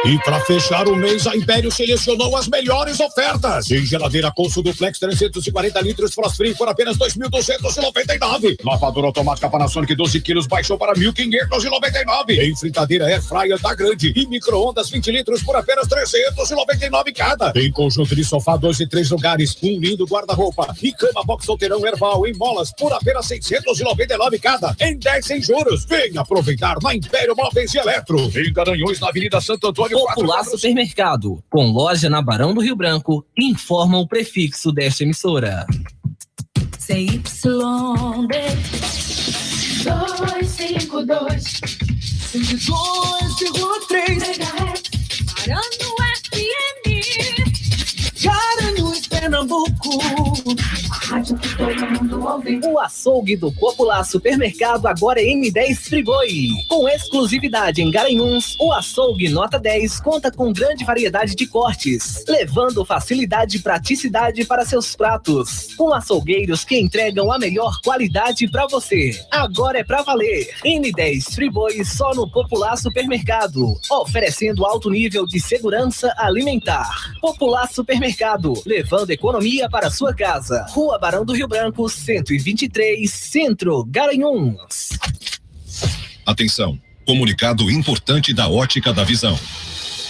E para fechar o mês, a Império selecionou as melhores ofertas. Em geladeira Consul Duplex 340 litros Frost Free por apenas R$ 2.299. Lavadora automática Panasonic 12 quilos baixou para R$ 1.599. Em fritadeira Air Fryer da Grande e micro-ondas 20 litros por apenas R$ 399 cada. Em conjunto de sofá 2 e 3 lugares, um lindo guarda-roupa e cama box solteirão Herbal em molas por apenas R$ 699 cada. Em 10 sem juros. Venha aproveitar na Império Móveis e Eletro. Em Garanhuns, na Avenida Santo Antônio. Popular Supermercado, com loja na Barão do Rio Branco, informa o prefixo desta emissora. CYD 252 102,3 MHz Parando FM Garanhuns, Pernambuco. Rádio que todo mundo ouve. O açougue do Popular Supermercado agora é M10 Friboi. Com exclusividade em Garanhuns, o açougue Nota 10 conta com grande variedade de cortes, levando facilidade e praticidade para seus pratos. Com açougueiros que entregam a melhor qualidade para você. Agora é pra valer. M10 Friboi só no Popular Supermercado, oferecendo alto nível de segurança alimentar. Popular Supermercado, levando economia para sua casa. Rua Barão do Rio Branco, 123, Centro, Garanhuns. Atenção, comunicado importante da Ótica da Visão.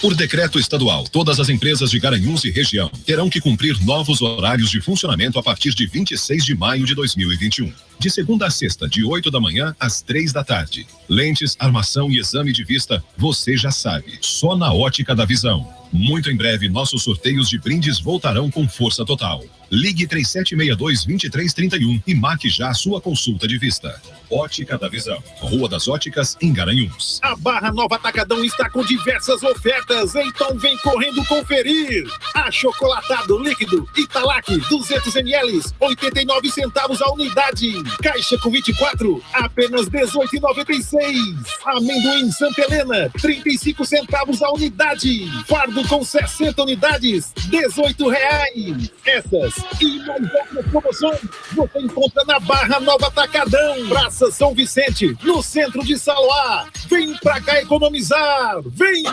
Por decreto estadual, todas as empresas de Garanhuns e região terão que cumprir novos horários de funcionamento a partir de 26 de maio de 2021. De segunda a sexta, de 8 da manhã às 3 da tarde. Lentes, armação e exame de vista, você já sabe, só na Ótica da Visão. Muito em breve, nossos sorteios de brindes voltarão com força total. Ligue 3762-2331 e marque já a sua consulta de vista. Ótica da Visão, Rua das Óticas, em Garanhuns. A Barra Nova Atacadão está com diversas ofertas, então vem correndo conferir. Achocolatado líquido Italac 200 ml, 89 centavos a unidade. Caixa com 24, apenas R$18,96. Amendoim Santa Helena, 35 centavos a unidade. Fardo com 60 unidades, R$18. Essas e mais outras promoções você encontra na Barra Nova Atacadão, Praça São Vicente, no centro de Saloá. Vem pra cá economizar, vem!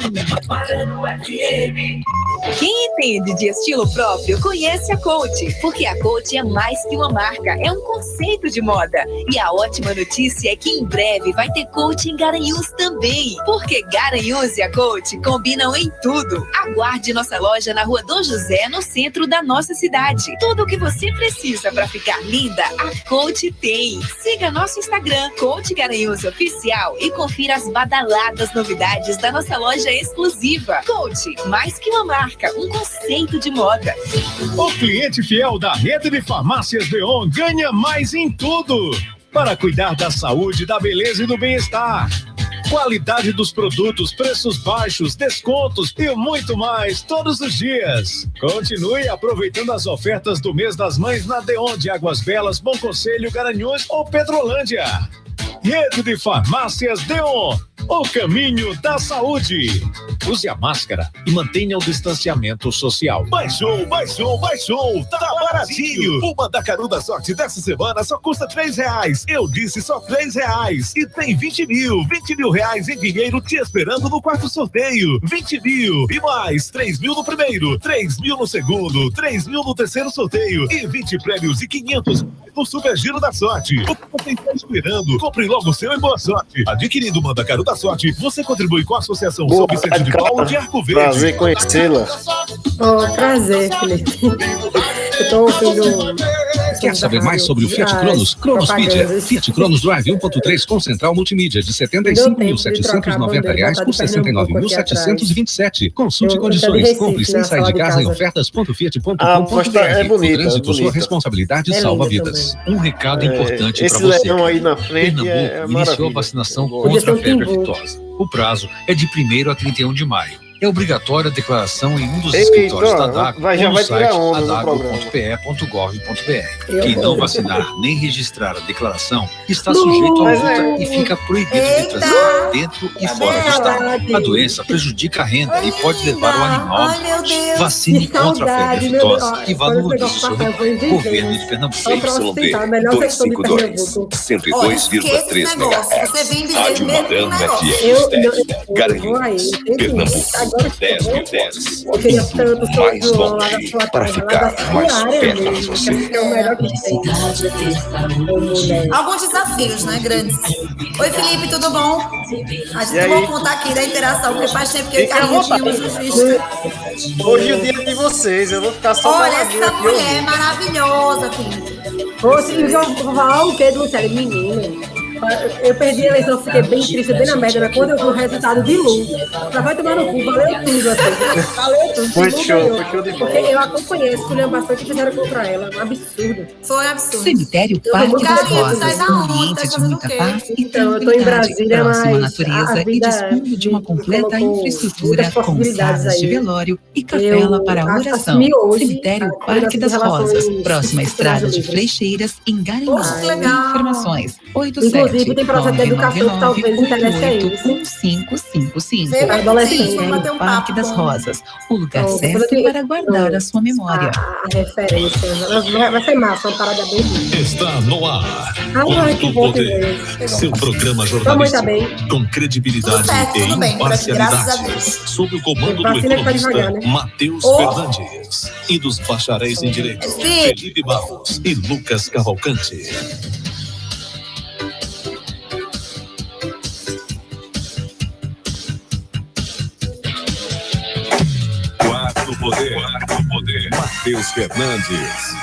Quem entende de estilo próprio conhece a Coach, porque a Coach é mais que uma marca, é um conceito de moda. E a ótima notícia é que em breve vai ter Coach em Garanhuns também, porque Garanhuns e a Coach combinam em tudo. Aguarde nossa loja na Rua Dom José, no centro da nossa cidade. Tudo o que você precisa para ficar linda, a Coach tem. Siga nosso Instagram, Coach Garanhuns Oficial, e confira as badaladas novidades da nossa loja exclusiva. Coach, mais que uma marca, um conceito de moda. O cliente fiel da rede de farmácias Deon ganha mais em tudo. Para cuidar da saúde, da beleza e do bem-estar. Qualidade dos produtos, preços baixos, descontos e muito mais todos os dias. Continue aproveitando as ofertas do mês das mães na Deon de Águas Belas, Bom Conselho, Garanhuns ou Petrolândia. Rede de Farmácias Deon, o caminho da saúde. Use a máscara e mantenha o distanciamento social. Baixou! Tá baratinho! O Mandacaru da Sorte dessa semana só custa R$3. Eu disse só R$3. E tem 20 mil reais em dinheiro te esperando no quarto sorteio. 20 mil e mais 3 mil no primeiro, 3 mil no segundo, 3 mil no terceiro sorteio e 20 prêmios e 500 no Super Giro da Sorte. O que você está esperando? Compre logo o seu e boa sorte. Adquirindo o Mandacaru da Sorte, você contribui com a Associação São Vicente de Paulo de Arco Verde. Prazer conhecê-la. Prazer, Felipe. Eu tô ouvindo... Quer saber mais sobre o Fiat Cronos? Cronos Media. Fiat Cronos Drive 1.3 com central multimídia de R$ 75.790 por R$ 69.727. Consulte condições. Compre sem sair de casa em ofertas.fiat.com.br. É bonita. O trânsito, sua responsabilidade salva vidas. Um recado importante para você. Esse leão aí na frente Pernambuco iniciou a vacinação contra a febre aftosa. O prazo é de 1º a 31 de maio. É obrigatória a declaração em um dos escritórios da DACO ou no site adago.pe.gov.br. Quem não vacinar nem registrar a declaração está sujeito a multa e fica proibido de transitar dentro e fora do estado. A doença prejudica a renda e pode levar o animal à morte. Vacine contra a febre aftosa e valorize o seu rebanho. Governo de Pernambuco. YB 252, 102,3 MHz. Rádio Madame FM, Garanhuns, Pernambuco. agora. 10.010. Eu queria tanto Mais lá da longe sua para terra, ficar lá da sua mais área perto de mesmo. você. Que é o melhor que tem. Ô, mulher. Alguns desafios, né, grandes. Oi, Felipe, tudo bom? A gente E aí? vai contar aqui da interação, porque faz tempo que eu e Fique à Carlinhos vontade. tínhamos visto. Hoje é o dia de vocês, eu vou ficar só Olha caladinho essa aqui mulher ouvindo. maravilhosa, Felipe. Eu vou falar o quê do Luciano? Menino. Eu perdi a eleição, fiquei bem triste, bem na merda, mas quando eu vi o resultado de Lula, já vai tomar no cu, valeu tudo, assim. Valeu tudo. Foi Lula show, ganhou. foi show de bola. Porque eu acompanhei esse esculhambação que fizeram contra ela, um absurdo. Foi um absurdo. Cemitério Eu Parque vou das ficar Rosas, sai da um onda, ambiente tá de fazendo muita o quê? paz e Então, eu tô em tranquilidade, Brasília, próximo à mas natureza a e vida dispunho de uma completa colocou infraestrutura muitas com possibilidades salas de aí. velório e capela para oração. assumi hoje Cemitério a Parque das Relações Rosas, próxima à Estrada de Brasileiras. Flecheiras, em Garanhuns. Poxa, que legal. Informações: Inclusive, tem projeto de educação que talvez interesse a eles. 1555. Vem aqui, Adolescente. vamos bater um Parque papo das bom. Rosas, o lugar Então, certo depois eu tenho- para guardar a sua memória. A referência. Vai ser massa, uma parada bem linda. Está no ar. Ai, que bom que Poder. veio. Seu programa Tua mãe tá jornalístico bem? com credibilidade Tudo certo, e tudo bem, por aqui, graças a imparcialidade. Deus. Sob o comando do Vacina que vai economista devagar, né? Matheus Oh. Fernandes e dos bacharéis em Direito Sim. Felipe Barros e Lucas Cavalcante. Quarto Poder. Matheus Fernandes.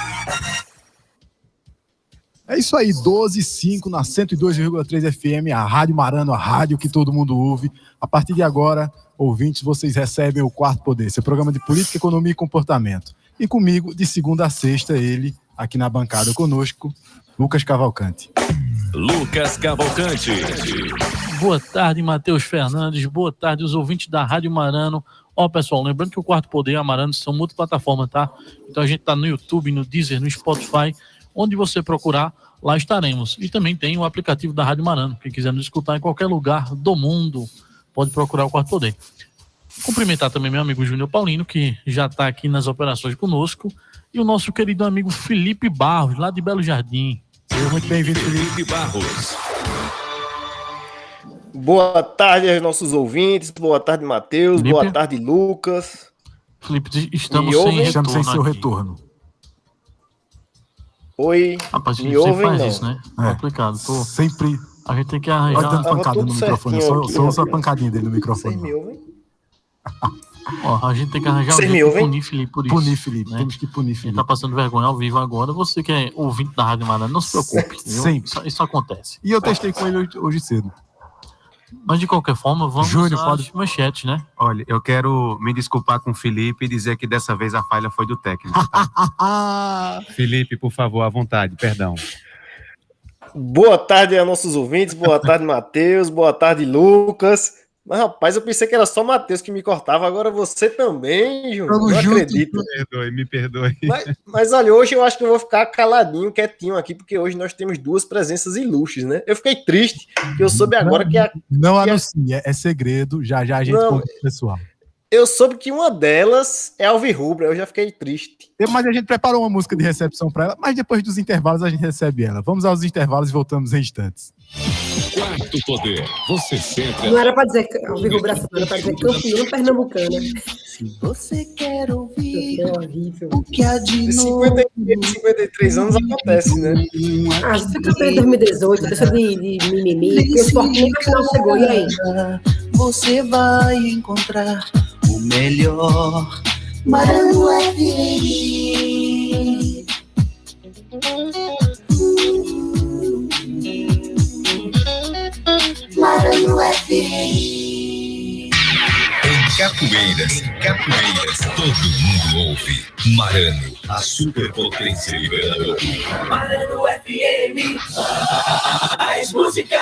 É isso aí, 12h05 na 102,3 FM, a Rádio Marano, a rádio que todo mundo ouve. A partir de agora, ouvintes, vocês recebem o Quarto Poder, seu programa de política, economia e comportamento. E comigo, de segunda a sexta, ele, aqui na bancada conosco, Lucas Cavalcante. Lucas Cavalcante. Boa tarde, Matheus Fernandes. Boa tarde, os ouvintes da Rádio Marano. Ó, pessoal, lembrando que o Quarto Poder e a Marano são multiplataformas, tá? Então a gente tá no YouTube, no Deezer, no Spotify. Onde você procurar, lá estaremos. E também tem o aplicativo da Rádio Marano. Quem quiser nos escutar em qualquer lugar do mundo, pode procurar o Quarto Poder. Cumprimentar também meu amigo Júnior Paulino, que já está aqui nas operações conosco. E o nosso querido amigo Felipe Barros, lá de Belo Jardim. Seja muito bem-vindo, Felipe Barros. Boa tarde aos nossos ouvintes, boa tarde, Matheus, Felipe? boa tarde, Lucas. Felipe, estamos Me sem ouvem? Estamos sem seu aqui. retorno. Oi, Rapaz, me Felipe, você ouvem faz não? isso, né? É. Complicado. Pô, Sempre a gente tem que olha arranjar. dando Tava pancada tudo no microfone, certinho só aqui, usa a rapaz. pancadinha dele no Vocês microfone. me ouvem? Ó, a gente tem que arranjar Vocês um me jeito de ouvem? punir Felipe por isso. Punir, Felipe, né? temos que punir, A gente Felipe. tá passando vergonha ao vivo agora. Você que é ouvinte da Rádio Marano, não se preocupe. viu? Sempre. Isso acontece. E eu testei com ele hoje cedo. Mas de qualquer forma, vamos Júnior, às pode- manchetes, né? Olha, eu quero me desculpar com o Felipe e dizer que dessa vez a falha foi do técnico. Tá? Felipe, por favor, à vontade, perdão. Boa tarde a nossos ouvintes, boa tarde, Matheus, boa tarde, Lucas. Mas, rapaz, eu pensei que era só Matheus que me cortava, agora você também, Júnior. Não acredito. Me perdoe. Mas olha, hoje eu acho que eu vou ficar caladinho, quietinho aqui, porque hoje nós temos duas presenças ilustres, né? Eu fiquei triste, que eu soube agora que a... Não anuncie, é segredo, já já a gente Não. conta pro pessoal. Eu soube que uma delas é alvirrubra, eu já fiquei triste. Mas a gente preparou uma música de recepção para ela, mas depois dos intervalos a gente recebe ela. Vamos aos intervalos e voltamos em instantes. Quarto Poder. Você sempre. Não era pra dizer Alvirrubro Brasil, era pra dizer campeã pernambucana. Se você quer ouvir É horrível. o que há de De novo, 53 anos acontece, né? Ah, você campeã em 2018, deixa de mimimi, porque o esporte nem na final chegou, e aí? você vai encontrar o melhor. Marano FM. Marano FM. Em Capoeiras, todo mundo ouve. Marano, a superpotência liberadora. Marano FM. Mais música.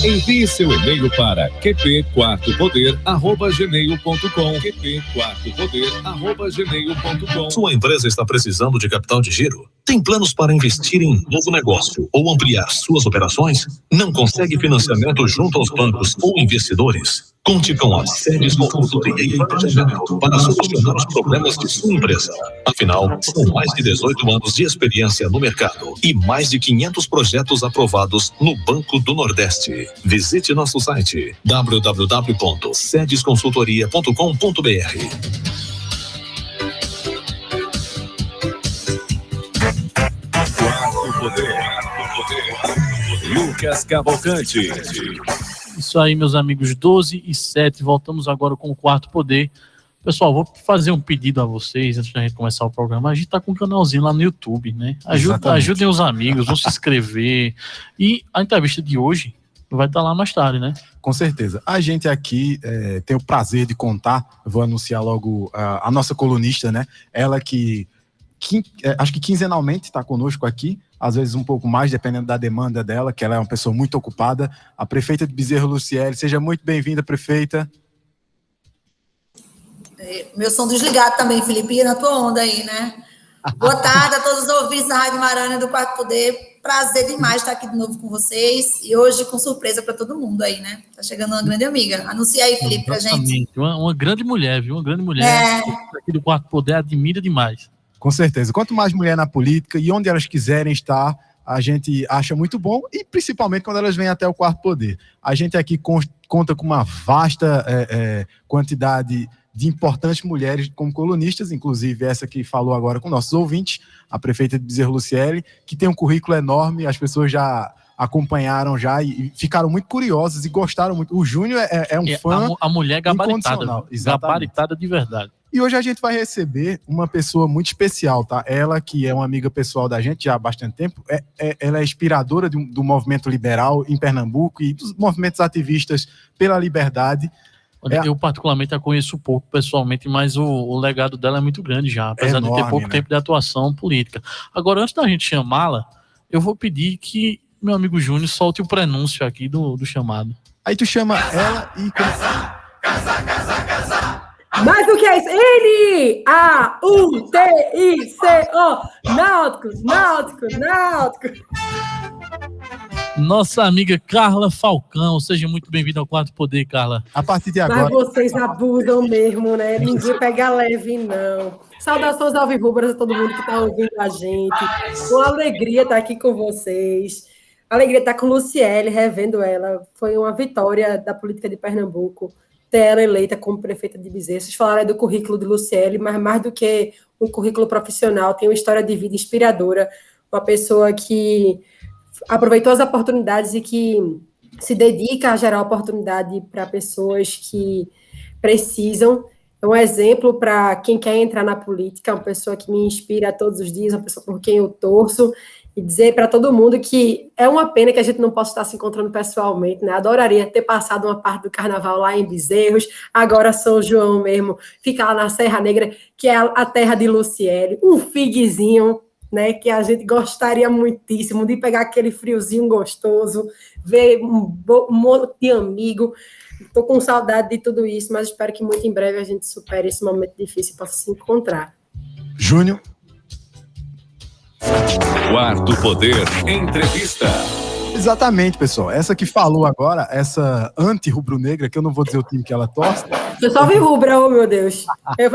Envie seu e-mail para qpquartopoder@gmail.com. qpquartopoder@gmail.com. Sua empresa está precisando de capital de giro? Tem planos para investir em novo negócio ou ampliar suas operações? Não consegue financiamento junto aos bancos ou investidores? Conte com a Sedes Consultoria e Planejamento para solucionar os problemas de sua empresa. Afinal, são mais de 18 anos de experiência no mercado e mais de 500 projetos aprovados no Banco do Nordeste. Visite nosso site www.sedesconsultoria.com.br. Lucas Cavalcante. Isso aí, meus amigos, 12h07, voltamos agora com o Quarto Poder. Pessoal, vou fazer um pedido a vocês, antes da gente começar o programa. A gente tá com um canalzinho lá no YouTube, né? Ajudem os amigos, vão se inscrever. E a entrevista de hoje vai estar lá mais tarde, né? Com certeza. A gente aqui tem o prazer de contar, vou anunciar logo a nossa colunista, né? Ela que acho que quinzenalmente está conosco aqui, às vezes um pouco mais, dependendo da demanda dela, que ela é uma pessoa muito ocupada. A prefeita de Bezerro Luciele, seja muito bem-vinda, prefeita. Meu som desligado também, Felipe, na tua onda aí, né? Boa tarde a todos os ouvintes da Rádio Marana do Quarto Poder. Prazer demais estar aqui de novo com vocês e hoje com surpresa para todo mundo aí, né? Tá chegando uma grande amiga. Anuncia aí, Felipe, pra gente. Uma grande mulher, viu? Uma grande mulher. Aqui do Quarto Poder admira demais. Com certeza. Quanto mais mulher na política e onde elas quiserem estar, a gente acha muito bom, e principalmente quando elas vêm até o Quarto Poder. A gente aqui conta com uma vasta quantidade de importantes mulheres como colunistas, inclusive essa que falou agora com nossos ouvintes, a prefeita de Bezerro Luciele, que tem um currículo enorme, as pessoas já acompanharam já e ficaram muito curiosas e gostaram muito. O Júnior é um fã. A mulher gabaritada, gabaritada de verdade. E hoje a gente vai receber uma pessoa muito especial, tá? Ela, que é uma amiga pessoal da gente já há bastante tempo, ela é inspiradora do movimento liberal em Pernambuco e dos movimentos ativistas pela liberdade. Eu particularmente a conheço pouco pessoalmente, mas o legado dela é muito grande já, apesar de ter pouco tempo de atuação política. Agora, antes da gente chamá-la, eu vou pedir que meu amigo Júnior solte o prenúncio aqui do chamado. Aí tu chama ela e... Casa. Mas o que é isso? N-A-U-T-I-C-O. Náutico. Nossa amiga Carla Falcão, seja muito bem-vinda ao Quarto Poder, Carla. A partir de agora... Mas vocês abusam mesmo, né? Ninguém pega leve, não. Saudações alvirrubras a todo mundo que está ouvindo a gente. Uma alegria estar aqui com vocês. Alegria estar com Luciele, revendo ela. Foi uma vitória da política de Pernambuco ter ela eleita como prefeita de Bezerro. Vocês falaram do currículo de Luciele, mas mais do que um currículo profissional, tem uma história de vida inspiradora. Uma pessoa que aproveitou as oportunidades e que se dedica a gerar oportunidade para pessoas que precisam. É um exemplo para quem quer entrar na política, uma pessoa que me inspira todos os dias, uma pessoa por quem eu torço, e dizer para todo mundo que é uma pena que a gente não possa estar se encontrando pessoalmente, né? Adoraria ter passado uma parte do carnaval lá em Bezerros, agora São João mesmo, ficar lá na Serra Negra, que é a terra de Luciele, um figuezinho, né, que a gente gostaria muitíssimo de pegar aquele friozinho gostoso, ver um monte de amigo. Estou com saudade de tudo isso, mas espero que muito em breve a gente supere esse momento difícil e possa se encontrar. Júnior. Quarto Poder Entrevista. Exatamente, pessoal. Essa que falou agora, essa anti-rubro-negra, que eu não vou dizer o time que ela torce. Eu só vi rubra, oh meu Deus. Eu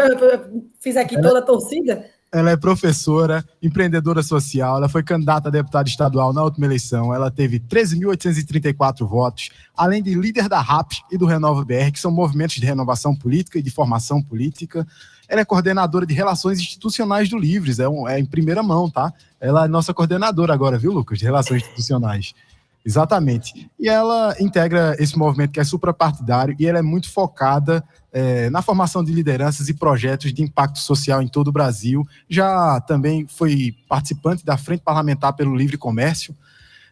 fiz aqui toda a torcida. Ela é professora, empreendedora social, ela foi candidata a deputada estadual na última eleição, ela teve 13.834 votos, além de líder da RAP e do Renova BR, que são movimentos de renovação política e de formação política. Ela é coordenadora de relações institucionais do Livres, é em primeira mão, tá? Ela é nossa coordenadora agora, viu, Lucas, de relações institucionais. Exatamente. E ela integra esse movimento que é suprapartidário e ela é muito focada na formação de lideranças e projetos de impacto social em todo o Brasil. Já também foi participante da Frente Parlamentar pelo Livre Comércio.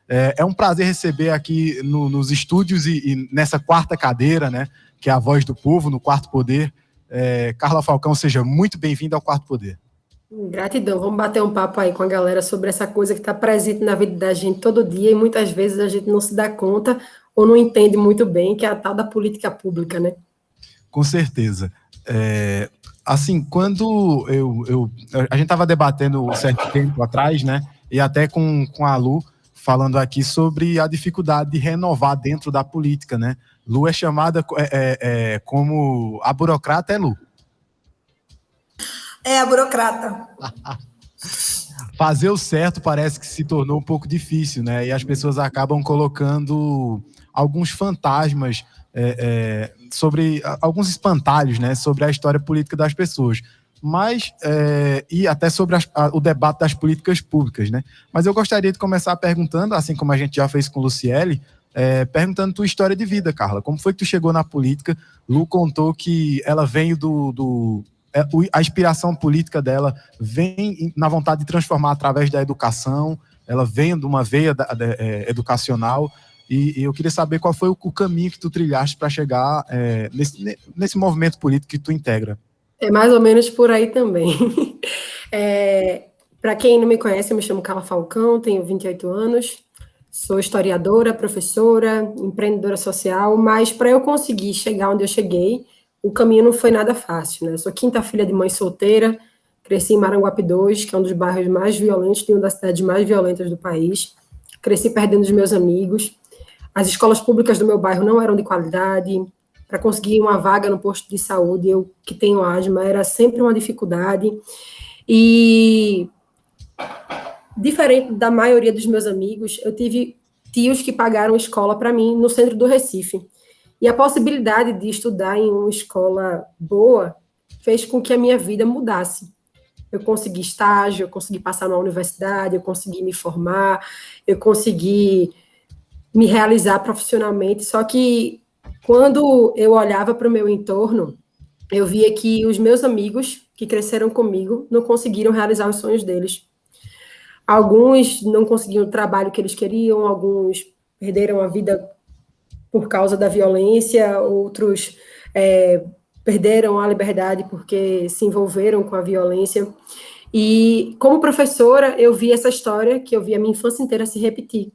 É um prazer receber aqui nos estúdios e nessa quarta cadeira, né, que é a Voz do Povo, no Quarto Poder. Carla Falcão, seja muito bem-vinda ao Quarto Poder. Gratidão, vamos bater um papo aí com a galera sobre essa coisa que está presente na vida da gente todo dia e muitas vezes a gente não se dá conta ou não entende muito bem, que é a tal da política pública, né? Com certeza. Assim, quando a gente estava debatendo um certo tempo atrás, né, e até com a Lu, falando aqui sobre a dificuldade de renovar dentro da política, né? Lu é chamada como a burocrata é Lu. É a burocrata. Fazer o certo parece que se tornou um pouco difícil, né? E as pessoas acabam colocando alguns fantasmas sobre alguns espantalhos, né? Sobre a história política das pessoas. Mas, e até sobre o debate das políticas públicas, né? Mas eu gostaria de começar perguntando, assim como a gente já fez com Luciele, perguntando tua história de vida, Carla. Como foi que tu chegou na política? Lu contou que ela veio a inspiração política dela vem na vontade de transformar através da educação, ela vem de uma veia educacional, e eu queria saber qual foi o caminho que tu trilhaste para chegar nesse movimento político que tu integra. É mais ou menos por aí também. Para quem não me conhece, eu me chamo Carla Falcão, tenho 28 anos, sou historiadora, professora, empreendedora social, mas para eu conseguir chegar onde eu cheguei, o caminho não foi nada fácil, né? Eu sou quinta filha de mãe solteira, cresci em Maranguape 2, que é um dos bairros mais violentos, de uma das cidades mais violentas do país, cresci perdendo os meus amigos, as escolas públicas do meu bairro não eram de qualidade, para conseguir uma vaga no posto de saúde, eu que tenho asma, era sempre uma dificuldade, e diferente da maioria dos meus amigos, eu tive tios que pagaram escola para mim no centro do Recife, e a possibilidade de estudar em uma escola boa fez com que a minha vida mudasse. Eu consegui estágio, eu consegui passar na universidade, eu consegui me formar, eu consegui me realizar profissionalmente, só que quando eu olhava para o meu entorno, eu via que os meus amigos que cresceram comigo não conseguiram realizar os sonhos deles. Alguns não conseguiram o trabalho que eles queriam, alguns perderam a vida por causa da violência, outros perderam a liberdade porque se envolveram com a violência. E como professora, eu vi essa história, que eu vi a minha infância inteira se repetir.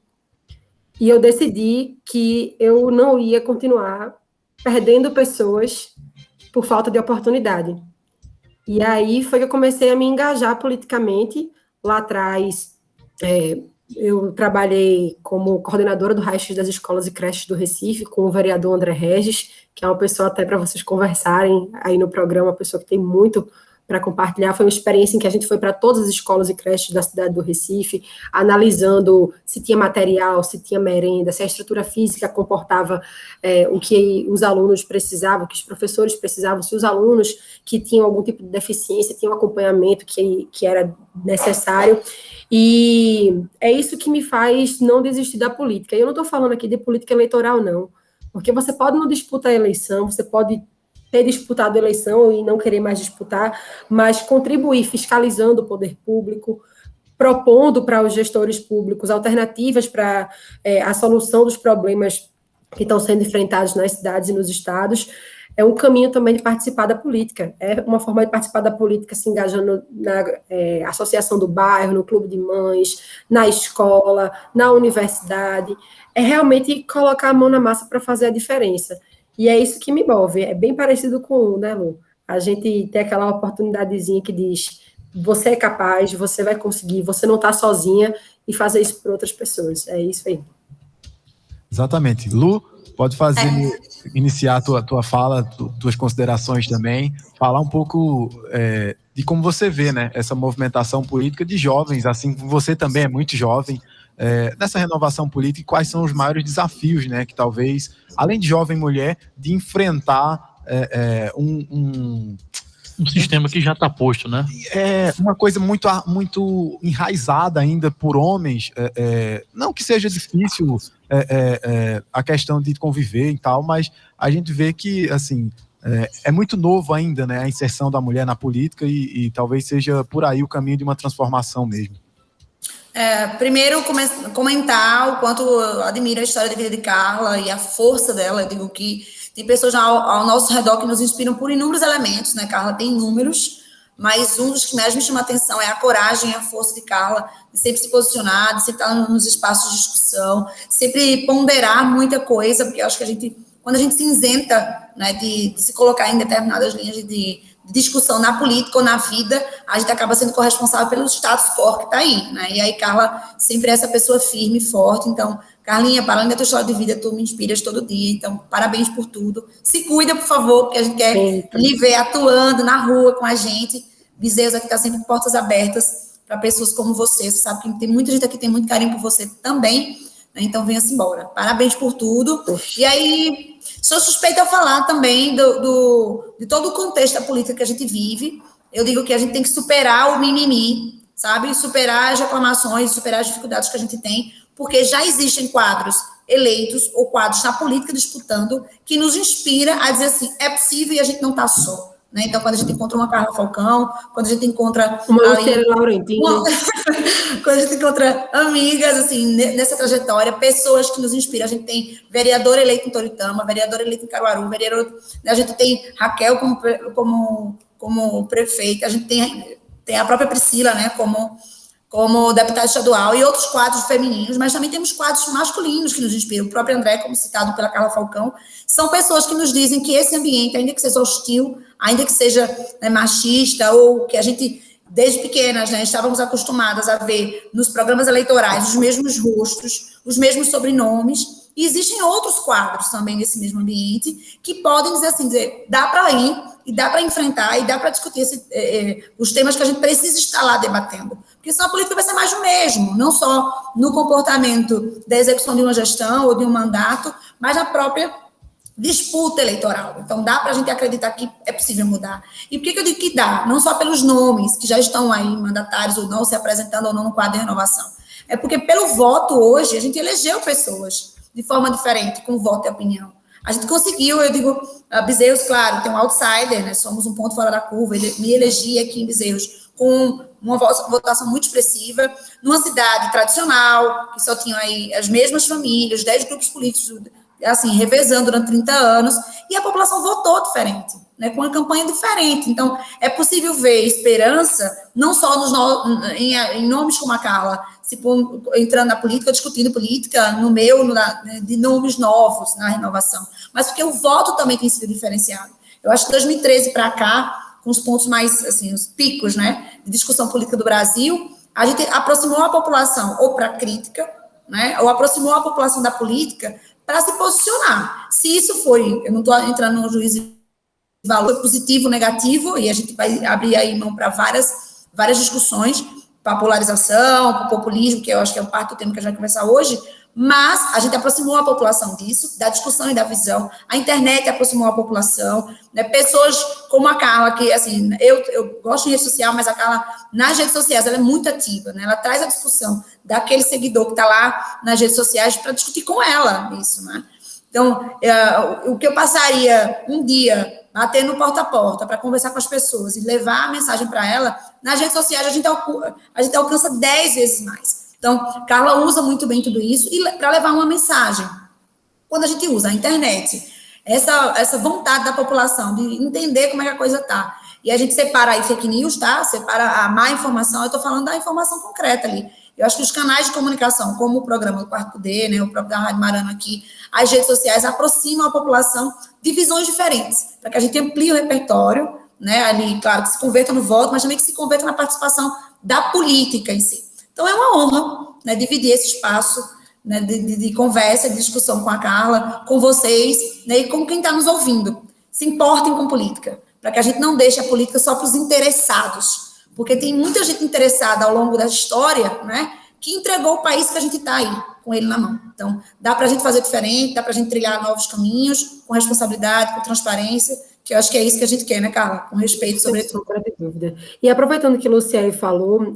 E eu decidi que eu não ia continuar perdendo pessoas por falta de oportunidade. E aí foi que eu comecei a me engajar politicamente. Lá atrás, eu trabalhei como coordenadora do raio-x das escolas e creches do Recife, com o vereador André Regis, que é uma pessoa até para vocês conversarem aí no programa, uma pessoa que tem muito para compartilhar. Foi uma experiência em que a gente foi para todas as escolas e creches da cidade do Recife, analisando se tinha material, se tinha merenda, se a estrutura física comportava o que os alunos precisavam, o que os professores precisavam, se os alunos que tinham algum tipo de deficiência tinham acompanhamento que era necessário. E é isso que me faz não desistir da política. E eu não estou falando aqui de política eleitoral, não, porque você pode não disputar a eleição, você pode ter disputado a eleição e não querer mais disputar, mas contribuir fiscalizando o poder público, propondo para os gestores públicos alternativas para a solução dos problemas que estão sendo enfrentados nas cidades e nos estados, é um caminho também de participar da política, é uma forma de participar da política se engajando na associação do bairro, no clube de mães, na escola, na universidade, é realmente colocar a mão na massa para fazer a diferença. E é isso que me move, é bem parecido com, né, Lu? A gente tem aquela oportunidadezinha que diz, você é capaz, você vai conseguir, você não está sozinha, e fazer isso por outras pessoas, é isso aí. Exatamente. Lu, pode iniciar a tua fala, tuas considerações também, falar um pouco de como você vê, né, essa movimentação política de jovens, assim, você também é muito jovem, nessa renovação política, quais são os maiores desafios, né, que talvez, além de jovem mulher, de enfrentar um sistema que já está posto, né? É uma coisa muito enraizada ainda por homens, não que seja difícil a questão de conviver e tal, mas a gente vê que, assim, é muito novo ainda, né, a inserção da mulher na política e talvez seja por aí o caminho de uma transformação mesmo. Primeiro, comentar o quanto eu admiro a história de vida de Carla e a força dela. Eu digo que tem pessoas ao nosso redor que nos inspiram por inúmeros elementos, né? Carla tem inúmeros, mas um dos que mais me chama a atenção é a coragem e a força de Carla, de sempre se posicionar, de sempre estar nos espaços de discussão, sempre ponderar muita coisa, porque eu acho que quando a gente se isenta, né, de se colocar em determinadas linhas de discussão na política ou na vida, a gente acaba sendo corresponsável pelo status quo que está aí, né? E aí Carla sempre é essa pessoa firme e forte. Então, Carlinha, para além da tua história de vida, tu me inspiras todo dia, então parabéns por tudo. Se cuida, por favor, porque a gente quer lhe ver atuando na rua com a gente. Bizeus aqui está sempre com portas abertas para pessoas como você. Você sabe que tem muita gente aqui que tem muito carinho por você também, né? Então venha-se embora. Parabéns por tudo. E aí, sou suspeita a falar também de todo o contexto da política que a gente vive. Eu digo que a gente tem que superar o mimimi, sabe? Superar as reclamações, superar as dificuldades que a gente tem, porque já existem quadros eleitos ou quadros na política disputando que nos inspira a dizer assim, é possível e a gente não está só. Né? Então, quando a gente encontra uma Carla Falcão, quando a gente encontra uma Luciana Laurentino, quando a gente encontra amigas, assim, nessa trajetória, pessoas que nos inspiram. A gente tem vereador eleito em Toritama, vereador eleito em Caruaru, a gente tem Raquel como prefeita, a gente tem a própria Priscila, né, como deputada estadual, e outros quadros femininos, mas também temos quadros masculinos que nos inspiram. O próprio André, como citado pela Carla Falcão, são pessoas que nos dizem que esse ambiente, ainda que seja hostil, ainda que seja, né, machista, ou que a gente, desde pequenas, né, estávamos acostumadas a ver nos programas eleitorais os mesmos rostos, os mesmos sobrenomes, e existem outros quadros também nesse mesmo ambiente que podem dizer assim, dá para ir, e dá para enfrentar, e dá para discutir os temas que a gente precisa estar lá debatendo. Porque senão a política vai ser mais do mesmo, não só no comportamento da execução de uma gestão ou de um mandato, mas na própria disputa eleitoral. Então, dá para a gente acreditar que é possível mudar. E por que eu digo que dá? Não só pelos nomes que já estão aí, mandatários ou não, se apresentando ou não no quadro de renovação. É porque pelo voto hoje, a gente elegeu pessoas de forma diferente, com voto e opinião. A gente conseguiu, eu digo, Bizeus, claro, tem um outsider, né? Somos um ponto fora da curva. Me elegi aqui em Bizeus com uma votação muito expressiva, numa cidade tradicional, que só tinham aí as mesmas famílias, 10 grupos políticos, assim, revezando durante 30 anos, e a população votou diferente, né, com uma campanha diferente. Então, é possível ver esperança, não só em nomes como a Carla, entrando na política, discutindo política, de nomes novos na renovação, mas porque o voto também tem sido diferenciado. Eu acho que 2013 para cá, com os pontos mais, assim, os picos, né, de discussão política do Brasil, a gente aproximou a população ou para crítica, né, ou aproximou a população da política para se posicionar. Se isso foi, eu não estou entrando no juízo de valor positivo, negativo, e a gente vai abrir aí mão para várias discussões, para a polarização, para o populismo, que eu acho que é parte do tema que a gente vai conversar hoje, mas a gente aproximou a população disso, da discussão e da visão. A internet aproximou a população, né? Pessoas como a Carla, que, assim, eu gosto de rede social, mas a Carla, nas redes sociais, ela é muito ativa, né? Ela traz a discussão daquele seguidor que está lá nas redes sociais para discutir com ela isso, né? Então, o que eu passaria um dia batendo porta a porta para conversar com as pessoas e levar a mensagem para ela, nas redes sociais a gente alcança 10 vezes mais. Então, Carla usa muito bem tudo isso para levar uma mensagem. Quando a gente usa a internet, essa vontade da população de entender como é que a coisa está, e a gente separa aí fake news, tá? Separa a má informação, eu estou falando da informação concreta ali. Eu acho que os canais de comunicação, como o programa do Quarto Poder, né, o próprio da Rádio Marano aqui, as redes sociais aproximam a população de visões diferentes, para que a gente amplie o repertório, né, ali, claro, que se converta no voto, mas também que se converta na participação da política em si. Então, é uma honra, né, dividir esse espaço, né, de conversa, de discussão com a Carla, com vocês, né, e com quem está nos ouvindo. Se importem com política, para que a gente não deixe a política só para os interessados, porque tem muita gente interessada ao longo da história, né, que entregou o país que a gente está aí, com ele na mão. Então, dá para a gente fazer diferente, dá para a gente trilhar novos caminhos, com responsabilidade, com transparência, que eu acho que é isso que a gente quer, né, Carla? Com respeito, sobretudo. Não tem dúvida. E aproveitando que a Luciane falou,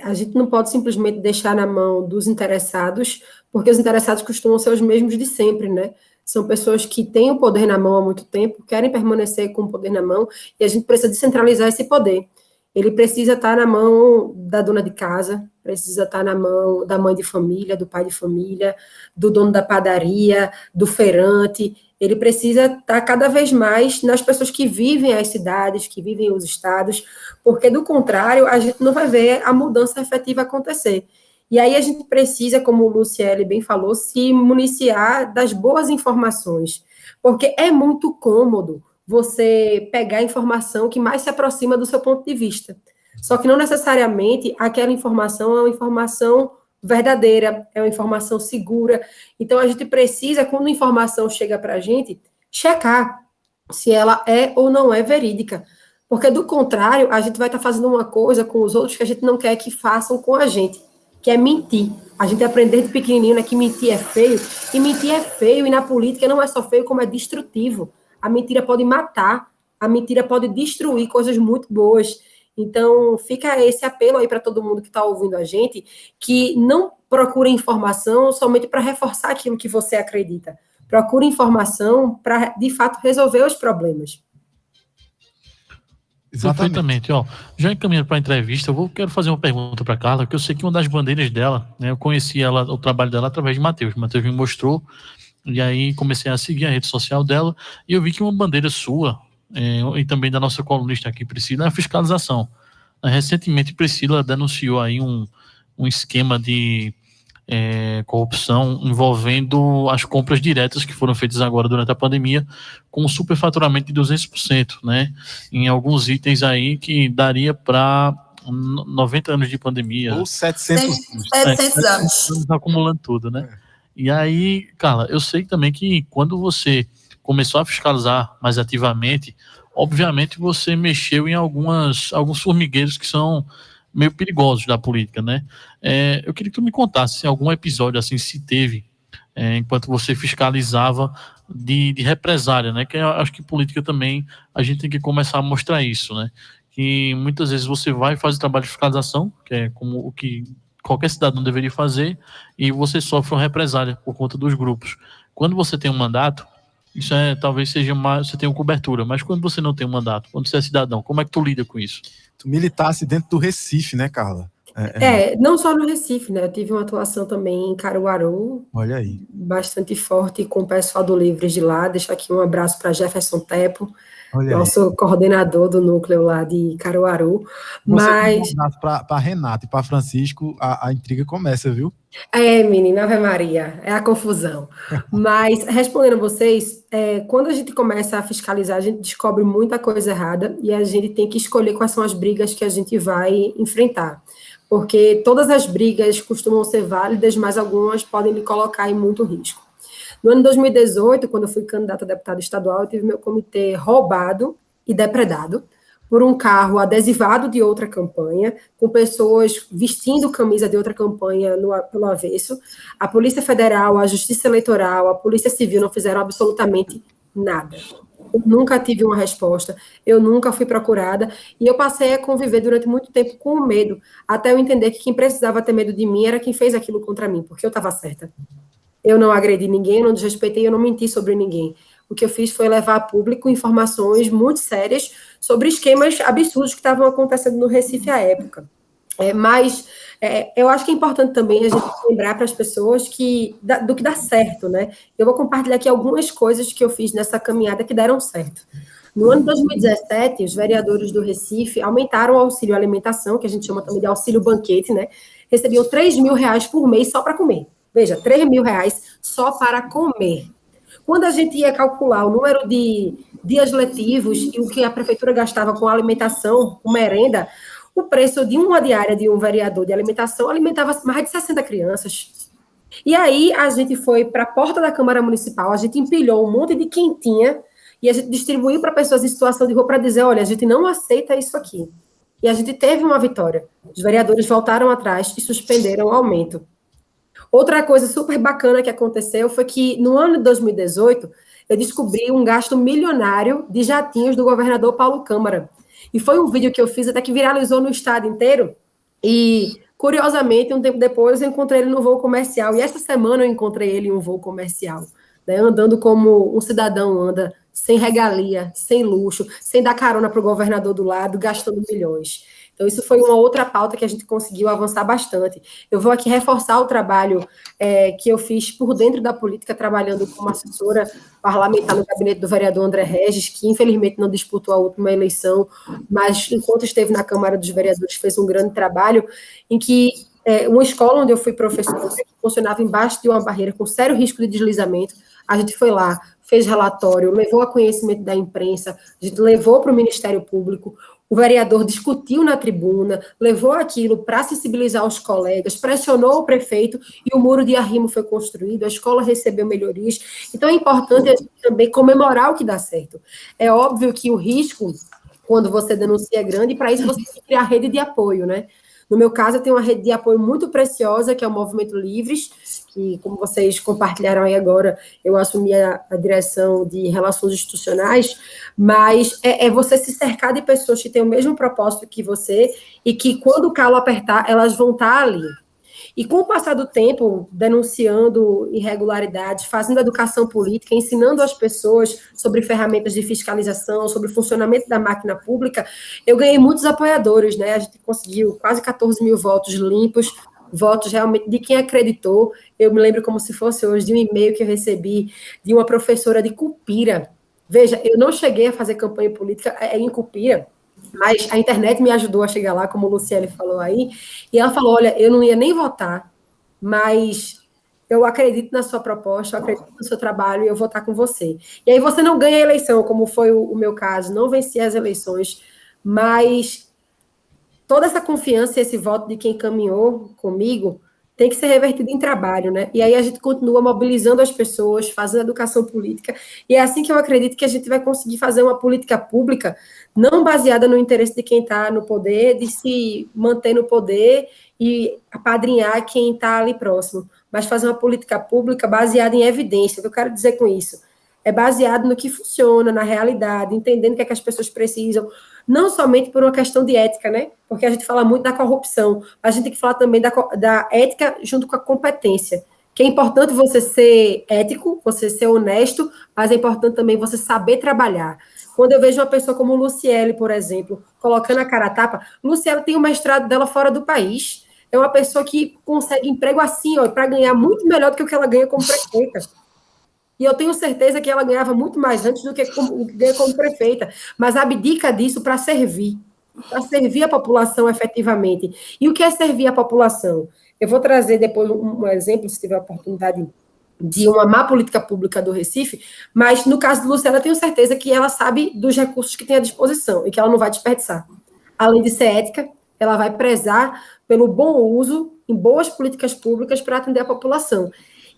a gente não pode simplesmente deixar na mão dos interessados, porque os interessados costumam ser os mesmos de sempre, né? São pessoas que têm o poder na mão há muito tempo, querem permanecer com o poder na mão, e a gente precisa descentralizar esse poder. Ele precisa estar na mão da dona de casa, precisa estar na mão da mãe de família, do pai de família, do dono da padaria, do feirante. Ele precisa estar cada vez mais nas pessoas que vivem as cidades, que vivem os estados, porque, do contrário, a gente não vai ver a mudança efetiva acontecer. E aí a gente precisa, como o Luciele bem falou, se municiar das boas informações, porque é muito cômodo você pegar a informação que mais se aproxima do seu ponto de vista. Só que não necessariamente aquela informação é uma informação verdadeira, é uma informação segura. Então, a gente precisa, quando a informação chega para a gente, checar se ela é ou não é verídica. Porque, do contrário, a gente vai estar fazendo uma coisa com os outros que a gente não quer que façam com a gente, que é mentir. A gente aprender de pequenininho, né, que mentir é feio, e mentir é feio, e na política não é só feio, como é destrutivo. A mentira pode matar, a mentira pode destruir coisas muito boas. Então, fica esse apelo aí para todo mundo que está ouvindo a gente, que não procure informação somente para reforçar aquilo que você acredita. Procure informação para, de fato, resolver os problemas. Perfeitamente. Ó, já encaminhando para a entrevista, quero fazer uma pergunta para a Carla, que eu sei que uma das bandeiras dela, né, eu conheci ela, o trabalho dela através de Matheus. Matheus me mostrou, e aí comecei a seguir a rede social dela, e eu vi que uma bandeira sua, e também da nossa colunista aqui, Priscila, é a fiscalização. Recentemente, Priscila denunciou aí um esquema de corrupção envolvendo as compras diretas que foram feitas agora durante a pandemia, com um superfaturamento de 200%, né? Em alguns itens aí que daria para 90 anos de pandemia. Ou 700 anos. Acumulando tudo, né? E aí, Carla, eu sei também que quando você começou a fiscalizar mais ativamente, obviamente você mexeu em alguns formigueiros que são meio perigosos da política, né? Eu queria que tu me contasse se algum episódio assim se teve enquanto você fiscalizava de represália, né? Que eu acho que política também a gente tem que começar a mostrar isso, né? Que muitas vezes você vai fazer trabalho de fiscalização, que é como o que qualquer cidadão deveria fazer, e você sofre uma represália por conta dos grupos. Quando você tem um mandato, isso talvez seja mais, você tenha uma cobertura, mas quando você não tem um mandato, quando você é cidadão, como é que tu lida com isso? Tu militasse dentro do Recife, né, Carla? Não só no Recife, né? Eu tive uma atuação também em Caruaru. Olha aí. Bastante forte com o pessoal do Livres de lá. Deixo aqui um abraço para Jefferson Tepo, nosso coordenador do núcleo lá de Caruaru. Mas para Renato e para Francisco, a intriga começa, viu? Menina, Ave Maria, é a confusão. Mas, respondendo a vocês, quando a gente começa a fiscalizar, a gente descobre muita coisa errada e a gente tem que escolher quais são as brigas que a gente vai enfrentar. Porque todas as brigas costumam ser válidas, mas algumas podem me colocar em muito risco. No ano de 2018, quando eu fui candidata a deputada estadual, eu tive meu comitê roubado e depredado por um carro adesivado de outra campanha, com pessoas vestindo camisa de outra campanha pelo avesso. A Polícia Federal, a Justiça Eleitoral, a Polícia Civil não fizeram absolutamente nada. Eu nunca tive uma resposta, eu nunca fui procurada, e eu passei a conviver durante muito tempo com o medo, até eu entender que quem precisava ter medo de mim era quem fez aquilo contra mim, porque eu estava certa. Eu não agredi ninguém, eu não desrespeitei, eu não menti sobre ninguém. O que eu fiz foi levar a público informações muito sérias sobre esquemas absurdos que estavam acontecendo no Recife à época. Mas eu acho que é importante também a gente lembrar para as pessoas do que dá certo, né? Eu vou compartilhar aqui algumas coisas que eu fiz nessa caminhada que deram certo. No ano de 2017, os vereadores do Recife aumentaram o auxílio alimentação, que a gente chama também de auxílio banquete, né? Recebiam R$3.000 por mês só para comer. Veja, R$3.000 só para comer. Quando a gente ia calcular o número de dias letivos e o que a prefeitura gastava com alimentação, com merenda, o preço de uma diária de um vereador de alimentação alimentava mais de 60 crianças. E aí a gente foi para a porta da Câmara Municipal, a gente empilhou um monte de quentinha e a gente distribuiu para pessoas em situação de rua para dizer, olha, a gente não aceita isso aqui. E a gente teve uma vitória. Os vereadores voltaram atrás e suspenderam o aumento. Outra coisa super bacana que aconteceu foi que, no ano de 2018, eu descobri um gasto milionário de jatinhos do governador Paulo Câmara. E foi um vídeo que eu fiz até que viralizou no estado inteiro. E, curiosamente, um tempo depois, eu encontrei ele no voo comercial. E essa semana eu encontrei ele em um voo comercial, né, andando como um cidadão anda, sem regalia, sem luxo, sem dar carona para o governador do lado, gastando milhões. Então, isso foi uma outra pauta que a gente conseguiu avançar bastante. Eu vou aqui reforçar o trabalho que eu fiz por dentro da política, trabalhando como assessora parlamentar no gabinete do vereador André Regis, que infelizmente não disputou a última eleição, mas enquanto esteve na Câmara dos Vereadores fez um grande trabalho, em que uma escola onde eu fui professora, que funcionava embaixo de uma barreira com sério risco de deslizamento, a gente foi lá, fez relatório, levou a conhecimento da imprensa, a gente levou para o Ministério Público, o vereador discutiu na tribuna, levou aquilo para sensibilizar os colegas, pressionou o prefeito e o muro de arrimo foi construído, a escola recebeu melhorias. Então, é importante a gente também comemorar o que dá certo. É óbvio que o risco, quando você denuncia, é grande, e para isso você tem que criar rede de apoio, né? No meu caso, eu tenho uma rede de apoio muito preciosa, que é o Movimento Livres, que, como vocês compartilharam aí agora, eu assumi a direção de relações institucionais, mas é você se cercar de pessoas que têm o mesmo propósito que você e que, quando o calo apertar, elas vão estar ali. E com o passar do tempo, denunciando irregularidades, fazendo educação política, ensinando as pessoas sobre ferramentas de fiscalização, sobre o funcionamento da máquina pública, eu ganhei muitos apoiadores, né? A gente conseguiu quase 14 mil votos limpos, votos realmente de quem acreditou. Eu me lembro como se fosse hoje de um e-mail que eu recebi de uma professora de Cupira. Veja, eu não cheguei a fazer campanha política em Cupira, mas a internet me ajudou a chegar lá, como o Luciele falou aí, e ela falou, olha, eu não ia nem votar, mas eu acredito na sua proposta, eu acredito no seu trabalho e eu vou estar com você. E aí você não ganha a eleição, como foi o meu caso, não venci as eleições, mas toda essa confiança e esse voto de quem caminhou comigo tem que ser revertido em trabalho, né? E aí a gente continua mobilizando as pessoas, fazendo educação política, e é assim que eu acredito que a gente vai conseguir fazer uma política pública não baseada no interesse de quem está no poder, de se manter no poder e apadrinhar quem está ali próximo, mas fazer uma política pública baseada em evidência. O que eu quero dizer com isso? É baseado no que funciona, na realidade, entendendo o que é que as pessoas precisam, não somente por uma questão de ética, né? Porque a gente fala muito da corrupção, a gente tem que falar também da ética junto com a competência, que é importante você ser ético, você ser honesto, mas é importante também você saber trabalhar. Quando eu vejo uma pessoa como Luciele, por exemplo, colocando a cara a tapa, Luciele tem o mestrado dela fora do país, é uma pessoa que consegue emprego assim, ó, para ganhar muito melhor do que o que ela ganha como prefeita. E eu tenho certeza que ela ganhava muito mais antes do que ganha como prefeita, mas abdica disso para servir a população efetivamente. E o que é servir a população? Eu vou trazer depois um exemplo, se tiver a oportunidade, de uma má política pública do Recife, mas no caso do Luciana, eu tenho certeza que ela sabe dos recursos que tem à disposição e que ela não vai desperdiçar. Além de ser ética, ela vai prezar pelo bom uso em boas políticas públicas para atender a população.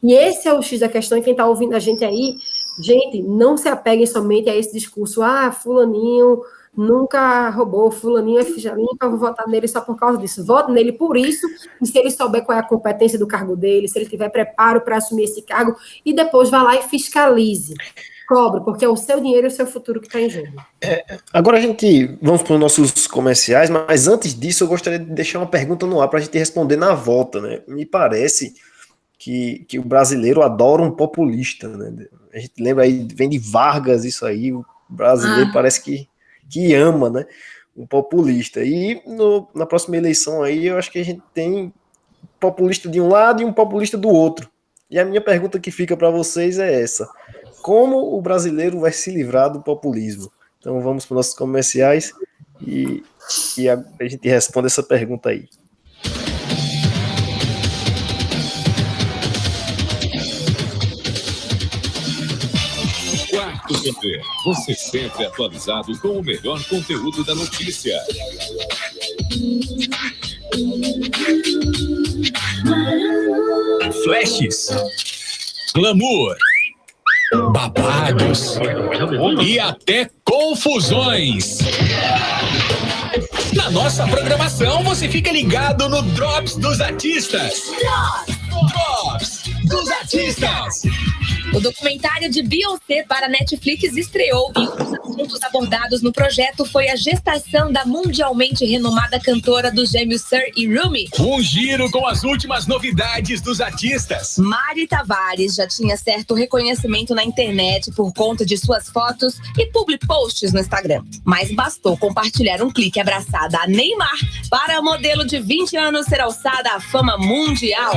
E esse é o X da questão, e quem está ouvindo a gente aí, gente, não se apeguem somente a esse discurso, fulaninho nunca roubou, fulaninho é ficha limpa, vou votar nele só por causa disso. Vote nele por isso, e se ele souber qual é a competência do cargo dele, se ele tiver preparo para assumir esse cargo, e depois vá lá e fiscalize. Cobre, porque é o seu dinheiro e o seu futuro que está em jogo. Agora vamos para os nossos comerciais, mas antes disso eu gostaria de deixar uma pergunta no ar para a gente responder na volta, né? Me parece que o brasileiro adora um populista, né? A gente lembra aí, vem de Vargas isso aí, o brasileiro parece que ama, né, um populista. E na próxima eleição aí, eu acho que a gente tem um populista de um lado e um populista do outro. E a minha pergunta que fica para vocês é essa: como o brasileiro vai se livrar do populismo? Então vamos para os nossos comerciais e a gente responde essa pergunta aí. Quarto Poder, você sempre atualizado com o melhor conteúdo da notícia. Flashes, glamour, babados e até confusões. Na nossa programação, você fica ligado no Drops dos Artistas. Drops dos Artistas. O documentário de Beyoncé para Netflix estreou e um dos assuntos abordados no projeto foi a gestação da mundialmente renomada cantora dos gêmeos Sir e Rumi. Um giro com as últimas novidades dos artistas. Mari Tavares já tinha certo reconhecimento na internet por conta de suas fotos e public posts no Instagram. Mas bastou compartilhar um clique abraçada a Neymar para a modelo de 20 anos ser alçada à fama mundial.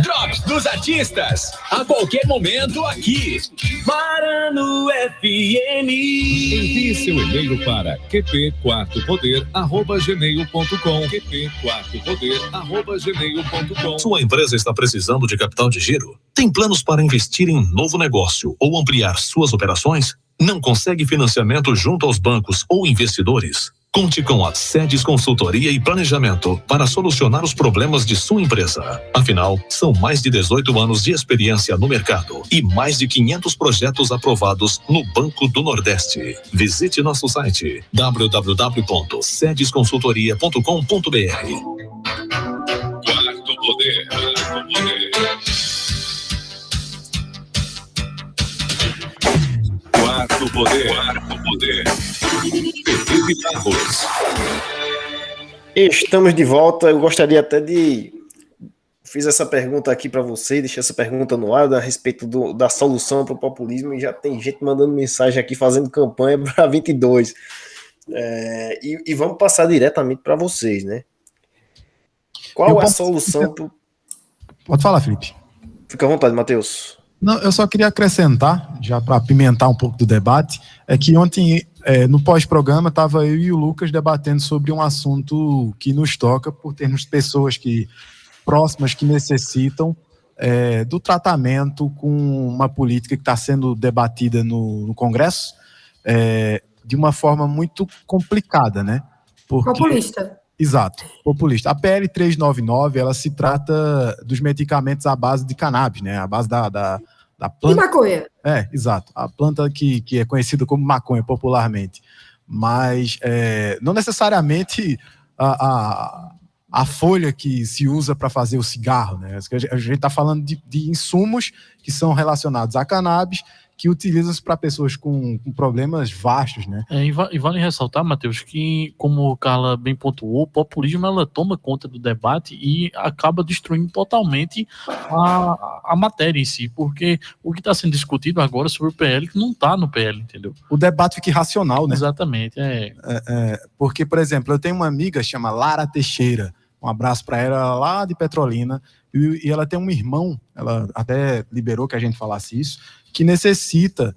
Drops dos Artistas. A qualquer momento, aqui. Marano FM. Envie seu e-mail para qp4poder@gmail.com. qp4poder@gmail.com. Sua empresa está precisando de capital de giro? Tem planos para investir em um novo negócio ou ampliar suas operações? Não consegue financiamento junto aos bancos ou investidores? Conte com a Sedes Consultoria e Planejamento para solucionar os problemas de sua empresa. Afinal, são mais de 18 anos de experiência no mercado e mais de 500 projetos aprovados no Banco do Nordeste. Visite nosso site www.sedesconsultoria.com.br. Quarto Poder. Quarto Poder. Felipe Barros. Estamos de volta. Eu gostaria até de... Fiz essa pergunta aqui para você, deixei essa pergunta no ar a respeito da solução para o populismo e já tem gente mandando mensagem aqui, fazendo campanha para 22. E vamos passar diretamente para vocês, né? Qual é a solução? Pode falar, Felipe. Fica à vontade, Matheus. Não, eu só queria acrescentar, já para apimentar um pouco do debate, é que ontem, no pós-programa, estava eu e o Lucas debatendo sobre um assunto que nos toca, por termos pessoas próximas que necessitam do tratamento com uma política que está sendo debatida no Congresso de uma forma muito complicada, né? Populista. Exato, populista. A PL 399, ela se trata dos medicamentos à base de cannabis, né? À base da planta. E maconha. Exato. A planta que é conhecida como maconha popularmente. Mas não necessariamente a folha que se usa para fazer o cigarro, né? A gente está falando de insumos que são relacionados a cannabis, que utilizam-se para pessoas com problemas vastos, né? E vale ressaltar, Matheus, que, como Carla bem pontuou, o populismo ela toma conta do debate e acaba destruindo totalmente a matéria em si, porque o que está sendo discutido agora sobre o PL que não está no PL, entendeu? O debate fica irracional, né? Exatamente, porque, por exemplo, eu tenho uma amiga chama Lara Teixeira, um abraço para ela lá de Petrolina, e ela tem um irmão, ela até liberou que a gente falasse isso, que necessita,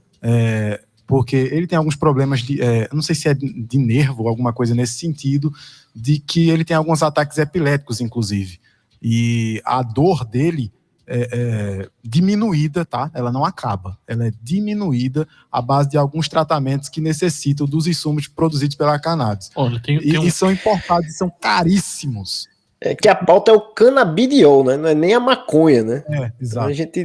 porque ele tem alguns problemas não sei se é de nervo ou alguma coisa nesse sentido, de que ele tem alguns ataques epiléticos, inclusive. E a dor dele é diminuída, tá? Ela não acaba. Ela é diminuída à base de alguns tratamentos que necessitam dos insumos produzidos pela cannabis. Olha, e são importados, são caríssimos. Que a pauta é o canabidiol, né? Não é nem a maconha, né? Exato. Então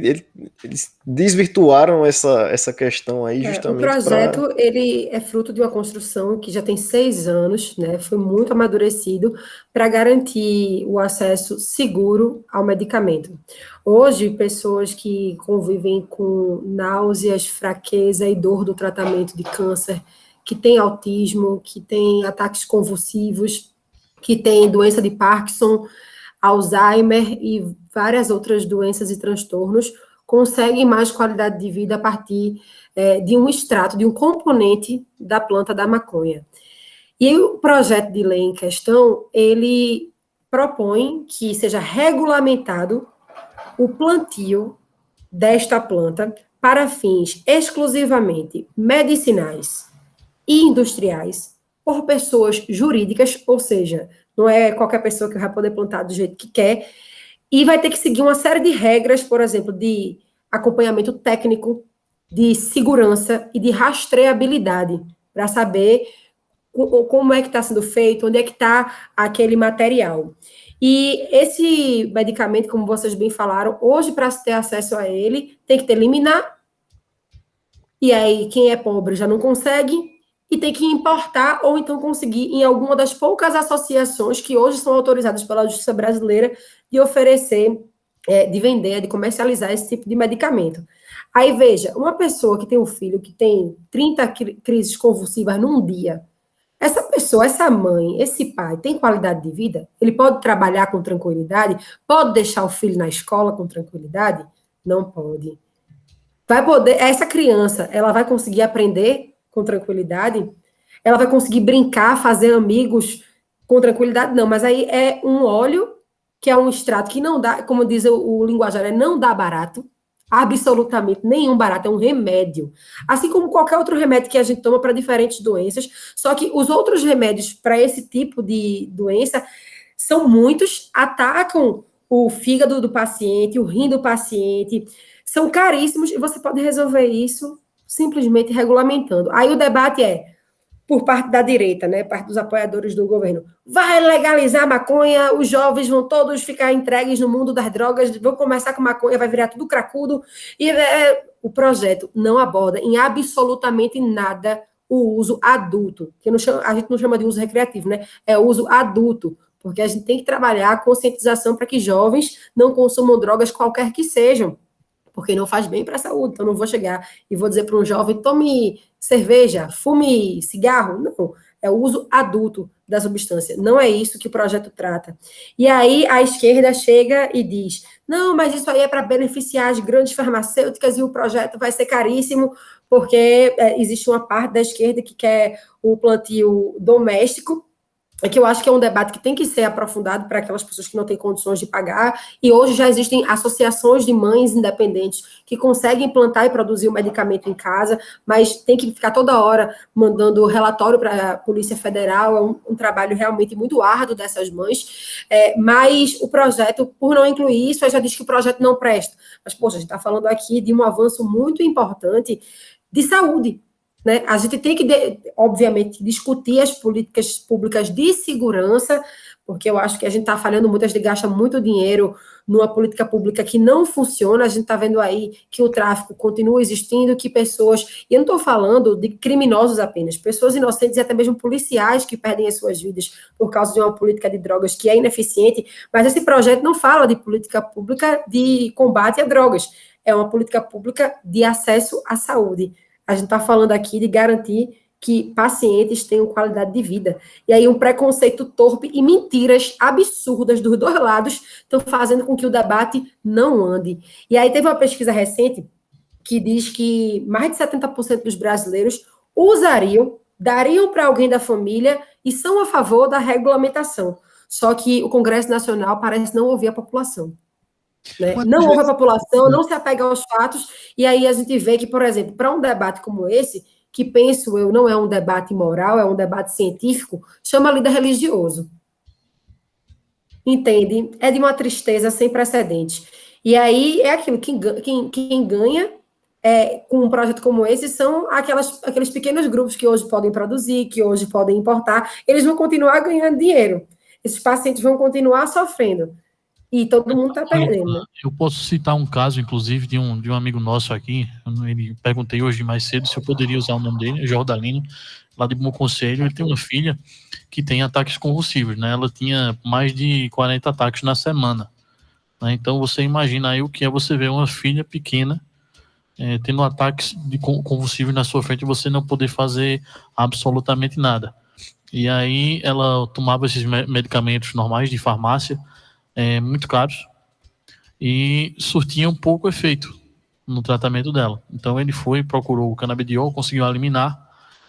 eles desvirtuaram essa questão aí justamente. O projeto ele é fruto de uma construção que já tem 6 anos, né? Foi muito amadurecido para garantir o acesso seguro ao medicamento. Hoje, pessoas que convivem com náuseas, fraqueza e dor do tratamento de câncer, que têm autismo, que têm ataques convulsivos, que tem doença de Parkinson, Alzheimer e várias outras doenças e transtornos, conseguem mais qualidade de vida a partir de um extrato, de um componente da planta da maconha. E o projeto de lei em questão, ele propõe que seja regulamentado o plantio desta planta para fins exclusivamente medicinais e industriais, por pessoas jurídicas, ou seja, não é qualquer pessoa que vai poder plantar do jeito que quer, e vai ter que seguir uma série de regras, por exemplo, de acompanhamento técnico, de segurança e de rastreabilidade, para saber como é que está sendo feito, onde é que está aquele material. E esse medicamento, como vocês bem falaram, hoje, para se ter acesso a ele, tem que ter liminar, e aí quem é pobre já não consegue, e tem que importar ou então conseguir em alguma das poucas associações que hoje são autorizadas pela Justiça Brasileira de oferecer, de vender, de comercializar esse tipo de medicamento. Aí, veja, uma pessoa que tem um filho que tem 30 crises convulsivas num dia, essa pessoa, essa mãe, esse pai, tem qualidade de vida? Ele pode trabalhar com tranquilidade? Pode deixar o filho na escola com tranquilidade? Não pode. Vai poder, essa criança, ela vai conseguir aprender com tranquilidade? Ela vai conseguir brincar, fazer amigos com tranquilidade? Não, mas aí é um óleo, que é um extrato que não dá, como diz o linguajar, não dá barato. absolutamente nenhum barato, é um remédio. Assim como qualquer outro remédio que a gente toma para diferentes doenças, só que os outros remédios para esse tipo de doença são muitos, atacam o fígado do paciente, o rim do paciente, são caríssimos e você pode resolver isso simplesmente regulamentando. Aí o debate por parte da direita, né, parte dos apoiadores do governo, vai legalizar a maconha, os jovens vão todos ficar entregues no mundo das drogas, vão começar com maconha, vai virar tudo cracudo, e o projeto não aborda em absolutamente nada o uso adulto, que a gente não chama de uso recreativo, né, é o uso adulto, porque a gente tem que trabalhar a conscientização para que jovens não consumam drogas qualquer que sejam, porque não faz bem para a saúde. Então, não vou chegar e vou dizer para um jovem, tome cerveja, fume cigarro. Não, é o uso adulto da substância. Não é isso que o projeto trata. E aí, a esquerda chega e diz, não, mas isso aí é para beneficiar as grandes farmacêuticas e o projeto vai ser caríssimo, porque existe uma parte da esquerda que quer o plantio doméstico, que eu acho que é um debate que tem que ser aprofundado para aquelas pessoas que não têm condições de pagar, e hoje já existem associações de mães independentes que conseguem plantar e produzir o medicamento em casa, mas tem que ficar toda hora mandando relatório para a Polícia Federal, é um trabalho realmente muito árduo dessas mães, mas o projeto, por não incluir isso, já diz que o projeto não presta, mas, poxa, a gente está falando aqui de um avanço muito importante de saúde, né? A gente tem que, obviamente, discutir as políticas públicas de segurança, porque eu acho que a gente está falhando muito, a gente gasta muito dinheiro numa política pública que não funciona, a gente está vendo aí que o tráfico continua existindo, que pessoas, e eu não estou falando de criminosos apenas, pessoas inocentes e até mesmo policiais que perdem as suas vidas por causa de uma política de drogas que é ineficiente, mas esse projeto não fala de política pública de combate a drogas, é uma política pública de acesso à saúde. A gente está falando aqui de garantir que pacientes tenham qualidade de vida. E aí um preconceito torpe e mentiras absurdas dos dois lados estão fazendo com que o debate não ande. E aí teve uma pesquisa recente que diz que mais de 70% dos brasileiros dariam para alguém da família e são a favor da regulamentação. Só que o Congresso Nacional parece não ouvir a população. Né? Não ouve a população, não se apega aos fatos, e aí a gente vê que, por exemplo, para um debate como esse, que penso eu não é um debate moral, é um debate científico, chama líder religioso. Entende? É de uma tristeza sem precedentes. E aí é aquilo, quem ganha com um projeto como esse são aqueles pequenos grupos que hoje podem produzir, que hoje podem importar, eles vão continuar ganhando dinheiro. Esses pacientes vão continuar sofrendo. E todo mundo está perdendo. Eu posso citar um caso, inclusive, de um amigo nosso aqui. Ele perguntei hoje mais cedo se eu poderia usar o nome dele, Jordalino, lá de Bom Conselho. Ele tem uma filha que tem ataques convulsivos, né? Ela tinha mais de 40 ataques na semana. Né? Então, você imagina aí o que é você ver uma filha pequena tendo ataques de convulsivos na sua frente e você não poder fazer absolutamente nada. E aí, ela tomava esses medicamentos normais de farmácia, muito caros, e surtia um pouco efeito no tratamento dela. Então ele procurou o canabidiol, conseguiu eliminar.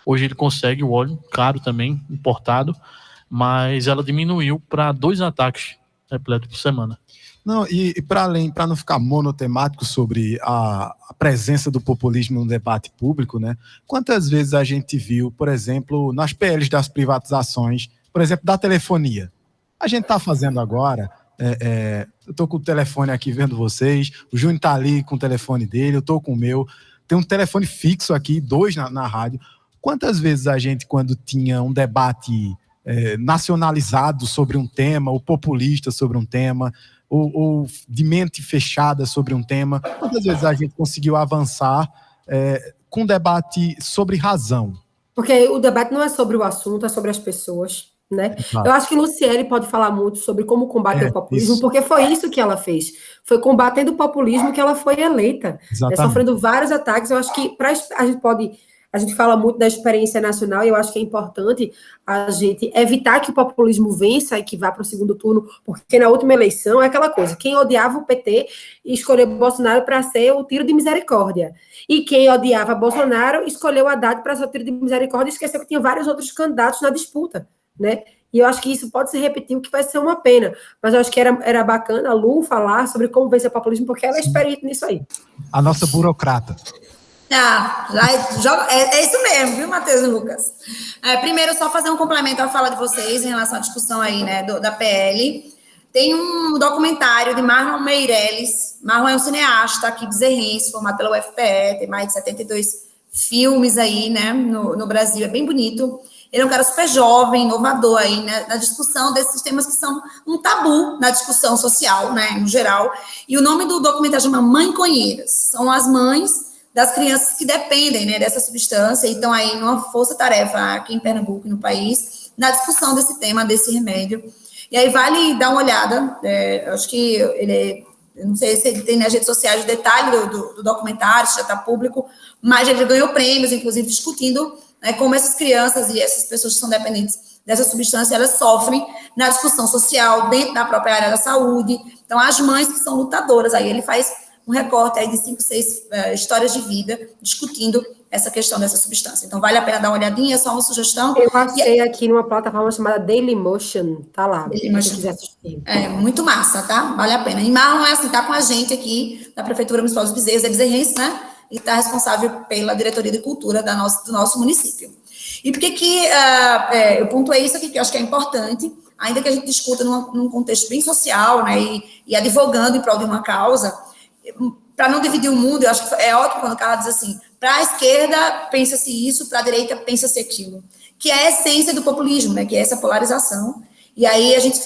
Hoje ele consegue o óleo, caro também, importado, mas ela diminuiu para 2 ataques epiléticos por semana. Não, e para não ficar monotemático sobre a presença do populismo no debate público, né? Quantas vezes a gente viu, por exemplo, nas PLs das privatizações, por exemplo, da telefonia. A gente está fazendo agora. Eu tô com o telefone aqui vendo vocês, o Júnior tá ali com o telefone dele, eu tô com o meu, tem um telefone fixo aqui, 2 na rádio. Quantas vezes a gente, quando tinha um debate nacionalizado sobre um tema, ou populista sobre um tema, ou de mente fechada sobre um tema, quantas vezes a gente conseguiu avançar com um debate sobre razão? Porque o debate não é sobre o assunto, é sobre as pessoas. Né? Eu acho que Luciele pode falar muito sobre como combater o populismo, isso. Porque foi isso que ela fez. Foi combatendo o populismo que ela foi eleita, sofrendo vários ataques. Eu acho que a gente fala muito da experiência nacional e eu acho que é importante a gente evitar que o populismo vença e que vá para o segundo turno, porque na última eleição é aquela coisa, quem odiava o PT escolheu Bolsonaro para ser o tiro de misericórdia, e quem odiava Bolsonaro escolheu Haddad para ser o tiro de misericórdia e esqueceu que tinha vários outros candidatos na disputa. Né? E eu acho que isso pode se repetir, o que vai ser uma pena. Mas eu acho que era bacana a Lu falar sobre como vencer o populismo, porque ela é experiente nisso aí. A nossa burocrata. É isso mesmo, viu, Matheus e Lucas? Primeiro, só fazer um complemento à fala de vocês em relação à discussão aí, né, da PL. Tem um documentário de Marlon Meirelles. Marlon é um cineasta aqui bezerrense, formado pela UFPE, tem mais de 72 filmes aí, né, no Brasil, é bem bonito. Ele é um cara super jovem, inovador aí, né, na discussão desses temas que são um tabu na discussão social, né, no geral. E o nome do documentário chama Mãeconheiras. São as mães das crianças que dependem, né, dessa substância e estão aí numa força-tarefa aqui em Pernambuco e no país, na discussão desse tema, desse remédio. E aí vale dar uma olhada, acho que eu não sei se ele tem nas redes sociais o detalhe do documentário, se já está público, mas ele ganhou prêmios, inclusive discutindo, né, como essas crianças e essas pessoas que são dependentes dessa substância, elas sofrem na discussão social, dentro da própria área da saúde. Então, as mães que são lutadoras, aí ele faz um recorte aí de 5, 6 histórias de vida discutindo essa questão dessa substância. Então, vale a pena dar uma olhadinha, é só uma sugestão. Eu achei aqui numa plataforma chamada Dailymotion, tá lá, quem quiser assistir. Muito massa, tá? Vale a pena. E Marlon é assim, tá com a gente aqui na Prefeitura Municipal dos Bezerros, é bezerrense, né? E tá responsável pela Diretoria de Cultura do nosso município. E por que eu pontuei isso aqui, que eu acho que é importante, ainda que a gente discuta num contexto bem social, né? E advogando em prol de uma causa, para não dividir o mundo, eu acho que é ótimo quando o cara diz assim, para a esquerda pensa-se isso, para a direita pensa-se aquilo, que é a essência do populismo, né, que é essa polarização, e aí a gente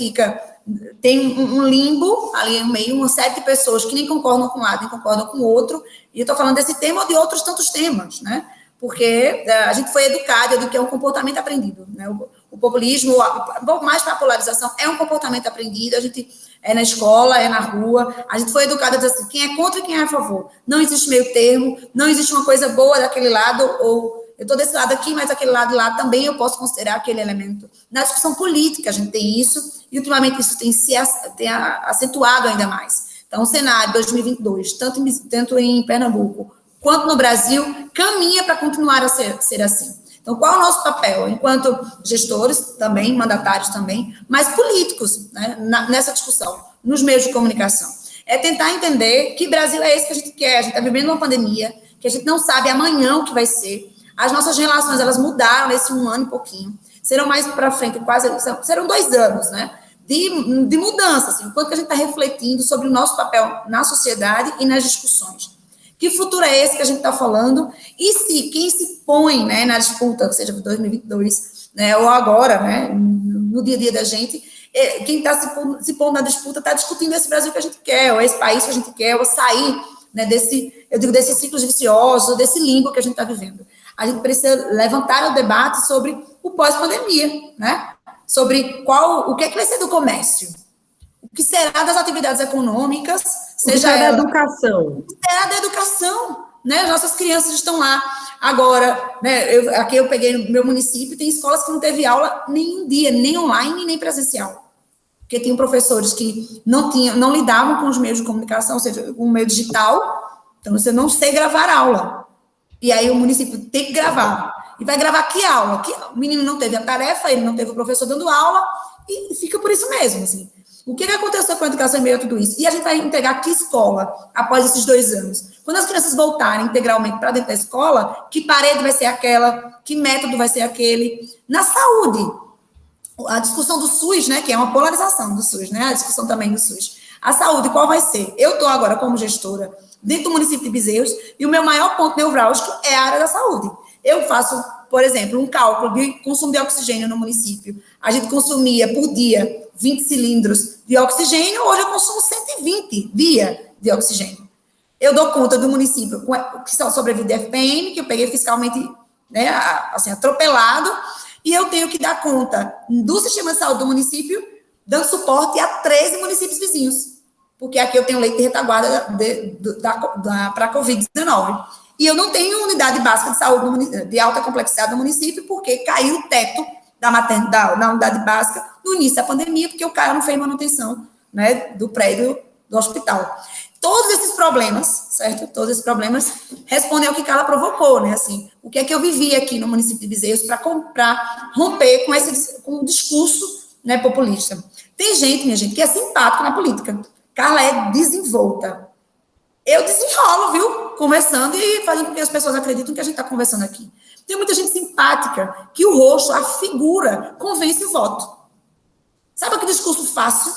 tem um limbo ali no meio, uma série de pessoas que nem concordam com um lado, nem concordam com o outro, e eu estou falando desse tema ou de outros tantos temas, né, porque a gente foi educado de que é um comportamento aprendido, né, o populismo, mais para a polarização, é um comportamento aprendido, a gente é na escola, é na rua, a gente foi educado a dizer assim, quem é contra e quem é a favor. Não existe meio termo, não existe uma coisa boa daquele lado, ou eu estou desse lado aqui, mas aquele lado lá também eu posso considerar aquele elemento. Na discussão política a gente tem isso, e ultimamente isso tem acentuado ainda mais. Então o cenário 2022, tanto em Pernambuco quanto no Brasil, caminha para continuar a ser assim. Então, qual é o nosso papel? Enquanto gestores também, mandatários também, mas políticos, né, nessa discussão, nos meios de comunicação. É tentar entender que Brasil é esse que a gente quer. A gente está vivendo uma pandemia, que a gente não sabe amanhã o que vai ser. As nossas relações, elas mudaram nesse 1 ano e pouquinho. Serão mais para frente, serão 2 anos, né, de mudança, assim, enquanto que a gente está refletindo sobre o nosso papel na sociedade e nas discussões. Que futuro é esse que a gente está falando? E quem se põe, né, na disputa, seja 2022, né, ou agora, né, no dia a dia da gente, quem está se pondo na disputa está discutindo esse Brasil que a gente quer, ou esse país que a gente quer, ou sair, né, desses ciclos viciosos, desse limbo que a gente está vivendo. A gente precisa levantar o debate sobre o pós-pandemia, né? Sobre o que vai ser do comércio, o que será das atividades econômicas, seja da educação. Será da educação, né? As nossas crianças estão lá. Agora, né, aqui eu peguei no meu município, tem escolas que não teve aula nenhum dia, nem online, nem presencial. Porque tinham professores que não lidavam com os meios de comunicação, ou seja, com o meio digital, então você não sei gravar aula. E aí o município tem que gravar. E vai gravar que aula? O menino não teve a tarefa, ele não teve o professor dando aula, e fica por isso mesmo, assim. O que aconteceu com a educação em meio a tudo isso? E a gente vai integrar que escola após esses 2 anos? Quando as crianças voltarem integralmente para dentro da escola, que parede vai ser aquela? Que método vai ser aquele? Na saúde, a discussão do SUS, né, que é uma polarização do SUS, né, a discussão também do SUS. A saúde, qual vai ser? Eu estou agora como gestora dentro do município de Bezerros e o meu maior ponto nevrálgico é a área da saúde. Eu faço, por exemplo, um cálculo de consumo de oxigênio no município. A gente consumia por dia 20 cilindros de oxigênio, hoje eu consumo 120 dia de oxigênio. Eu dou conta do município que só sobrevive de FPM, que eu peguei fiscalmente, né, assim, atropelado, e eu tenho que dar conta do sistema de saúde do município, dando suporte a 13 municípios vizinhos, porque aqui eu tenho leite de retaguarda para a Covid-19. E eu não tenho unidade básica de saúde de alta complexidade no município, porque caiu o teto da unidade básica no início da pandemia, porque o cara não fez manutenção, né, do prédio do hospital. Todos esses problemas, certo? Todos esses problemas respondem ao que Carla provocou, né? Assim, o que é que eu vivi aqui no município de Bezerros para romper com o discurso, né, populista. Tem gente, minha gente, que é simpática na política. Carla é desenvolta. Eu desenrolo, viu? Conversando e fazendo com que as pessoas acreditem que a gente está conversando aqui. Tem muita gente simpática que o rosto, a figura, convence o voto. Sabe aquele discurso fácil?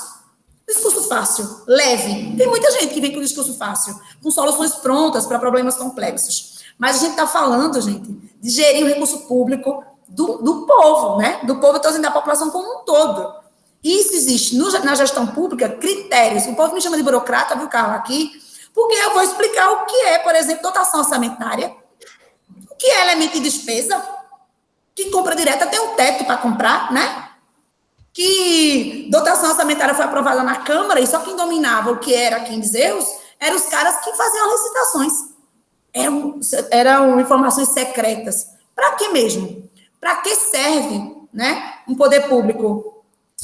Discurso fácil, leve. Tem muita gente que vem com discurso fácil, com soluções prontas para problemas complexos. Mas a gente está falando, gente, de gerir o recurso público do povo, né? Do povo, então, da população como um todo. Isso existe na gestão pública, critérios. O povo me chama de burocrata, viu, Carla, aqui, porque eu vou explicar o que é, por exemplo, dotação orçamentária, o que é elemento de despesa, que compra direta tem um teto para comprar, né? Que dotação orçamentária foi aprovada na Câmara e só quem dominava o que era aqui em Bezerros eram os caras que faziam as licitações. Eram informações secretas. Para que mesmo? Para que serve, né, um poder público?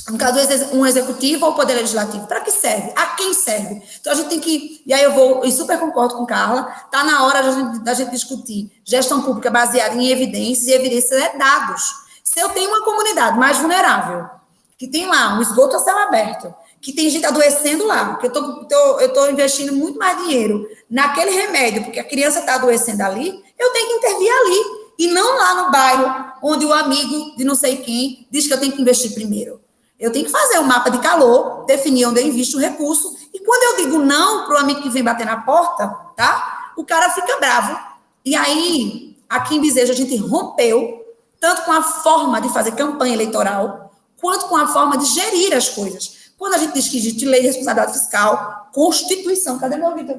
No caso, um executivo ou o poder legislativo. Para que serve? A quem serve? Então, a gente tem que... E aí eu vou... E super concordo com Carla. Está na hora da gente discutir gestão pública baseada em evidências, e evidências é dados. Se eu tenho uma comunidade mais vulnerável, que tem lá um esgoto a céu aberto, que tem gente adoecendo lá, que eu estou investindo muito mais dinheiro naquele remédio, porque a criança está adoecendo ali, eu tenho que intervir ali, e não lá no bairro, onde o amigo de não sei quem diz que eu tenho que investir primeiro. Eu tenho que fazer um mapa de calor, definir onde eu invisto o recurso, e quando eu digo não para o amigo que vem bater na porta, tá? O cara fica bravo. E aí, aqui em Bezerros, a gente rompeu, tanto com a forma de fazer campanha eleitoral, quanto com a forma de gerir as coisas. Quando a gente diz que existe lei de responsabilidade fiscal, Constituição, cadê meu livro?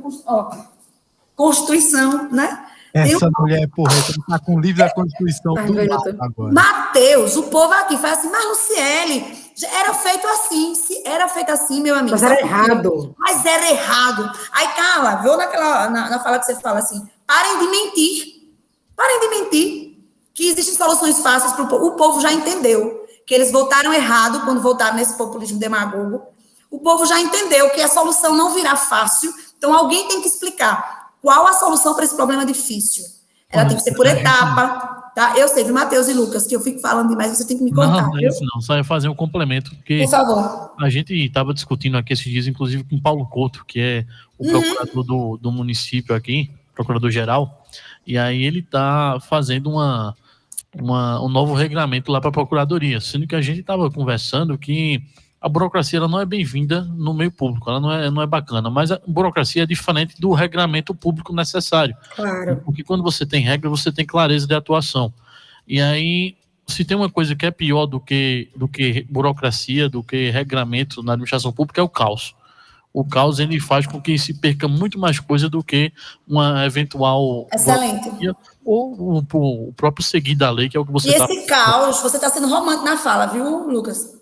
Constituição, né? Essa mulher, porra, está com o livro da Constituição do lado agora. Mateus, o povo aqui faz assim, mas Luciele, era feito assim, se era feito assim, meu amigo. Mas era errado. Mas era errado. Aí, Carla, viu na fala que você fala assim, parem de mentir, que existem soluções fáceis para o povo. O povo já entendeu que eles votaram errado quando votaram nesse populismo demagogo. O povo já entendeu que a solução não virá fácil, então alguém tem que explicar qual a solução para esse problema difícil. Ela tem que ser por etapa, tá? Eu sei, viu, Matheus e Lucas, que eu fico falando demais, você tem que me contar. Não, não, só ia fazer um complemento, porque por favor. A gente estava discutindo aqui esses dias, inclusive com o Paulo Couto, que é o procurador do município aqui, procurador-geral, e aí ele está fazendo um novo regulamento lá para a procuradoria, sendo que a gente estava conversando que a burocracia ela não é bem-vinda no meio público, ela não é bacana, mas a burocracia é diferente do regramento público necessário. Claro. Porque quando você tem regra, você tem clareza de atuação. E aí, se tem uma coisa que é pior do que burocracia, do que regramento na administração pública, é o caos. O caos, ele faz com que se perca muito mais coisa do que uma eventual... Excelente. Ou o próprio seguir da lei, que é o que você está... E esse caos, você está sendo romântico na fala, viu, Lucas?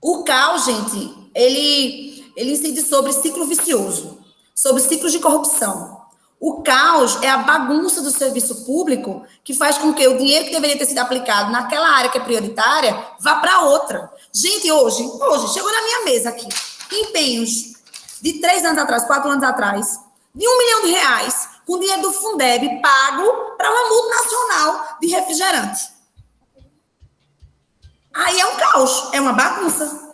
O caos, gente, ele incide sobre ciclo vicioso, sobre ciclos de corrupção. O caos é a bagunça do serviço público que faz com que o dinheiro que deveria ter sido aplicado naquela área que é prioritária vá para outra. Gente, hoje, chegou na minha mesa aqui, empenhos de 3 anos atrás, 4 anos atrás, de R$1 milhão, com dinheiro do Fundeb pago para uma multinacional de refrigerante. Aí é um caos, é uma bagunça.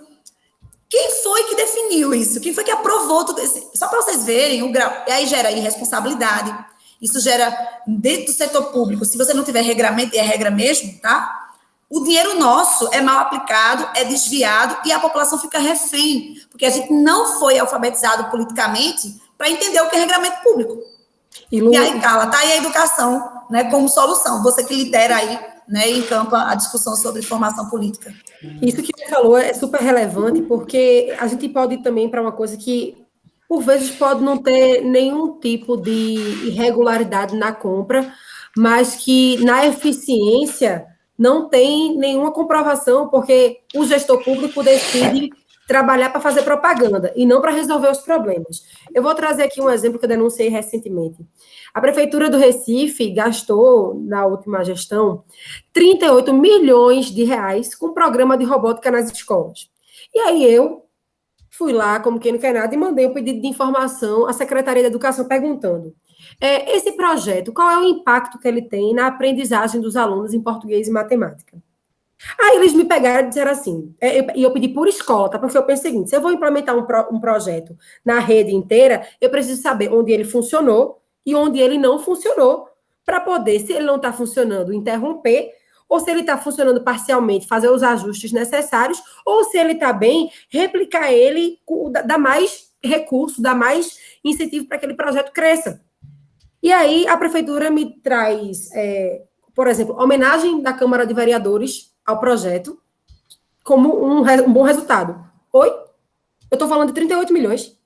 Quem foi que definiu isso? Quem foi que aprovou tudo isso? Só para vocês verem o grau. E aí gera irresponsabilidade. Isso gera, dentro do setor público, se você não tiver regramento, e é regra mesmo, tá? O dinheiro nosso é mal aplicado, é desviado e a população fica refém, porque a gente não foi alfabetizado politicamente para entender o que é regramento público. E aí, Carla, tá aí a educação, né, como solução. Você que lidera aí, né, e encampa a discussão sobre formação política. Isso que você falou é super relevante, porque a gente pode ir também para uma coisa que, por vezes, pode não ter nenhum tipo de irregularidade na compra, mas que na eficiência não tem nenhuma comprovação, porque o gestor público decide trabalhar para fazer propaganda e não para resolver os problemas. Eu vou trazer aqui um exemplo que eu denunciei recentemente. A Prefeitura do Recife gastou, na última gestão, R$38 milhões com programa de robótica nas escolas. E aí eu fui lá, como quem não quer nada, e mandei um pedido de informação à Secretaria de Educação perguntando: esse projeto, qual é o impacto que ele tem na aprendizagem dos alunos em português e matemática? Aí eles me pegaram e disseram assim, e eu pedi por escola, tá? Porque eu pensei o seguinte: se eu vou implementar um projeto na rede inteira, eu preciso saber onde ele funcionou e onde ele não funcionou, para poder, se ele não está funcionando, interromper, ou se ele está funcionando parcialmente, fazer os ajustes necessários, ou se ele está bem, replicar ele, dar mais recurso, dar mais incentivo para que aquele projeto cresça. E aí a prefeitura me traz, por exemplo, homenagem da Câmara de Vereadores ao projeto como um bom resultado. Oi? Eu estou falando de 38 milhões.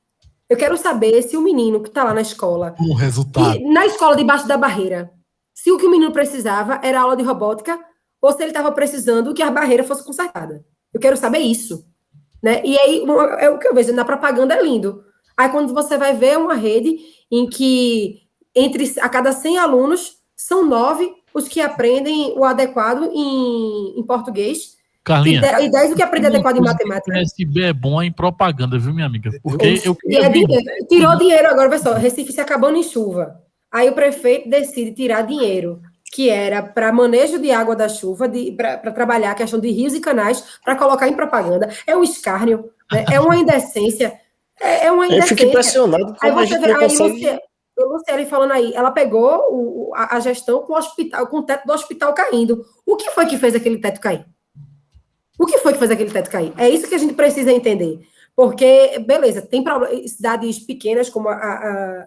Eu quero saber se o menino que está lá na escola... Um resultado. Na escola debaixo da barreira, se o que o menino precisava era aula de robótica ou se ele estava precisando que a barreira fosse consertada. Eu quero saber isso. Né? E aí, é o que eu vejo, na propaganda é lindo. Aí quando você vai ver uma rede em que a cada 100 alunos, são 9 os que aprendem o adequado em português. Carlinha, E 10 o que aprende adequado em matemática. O PSB é bom em propaganda, viu, minha amiga? Porque tirou dinheiro agora, vai só, Recife se acabando em chuva. Aí o prefeito decide tirar dinheiro que era para manejo de água da chuva, para trabalhar a questão de rios e canais, para colocar em propaganda. É um escárnio, né? É uma indecência. É uma indecência. Eu fico impressionado como a gente não consegue... O Luciele falando aí, ela pegou a gestão com o teto do hospital caindo. O que foi que fez aquele teto cair? O que foi que fez aquele teto cair? É isso que a gente precisa entender. Porque, beleza, tem cidades pequenas, como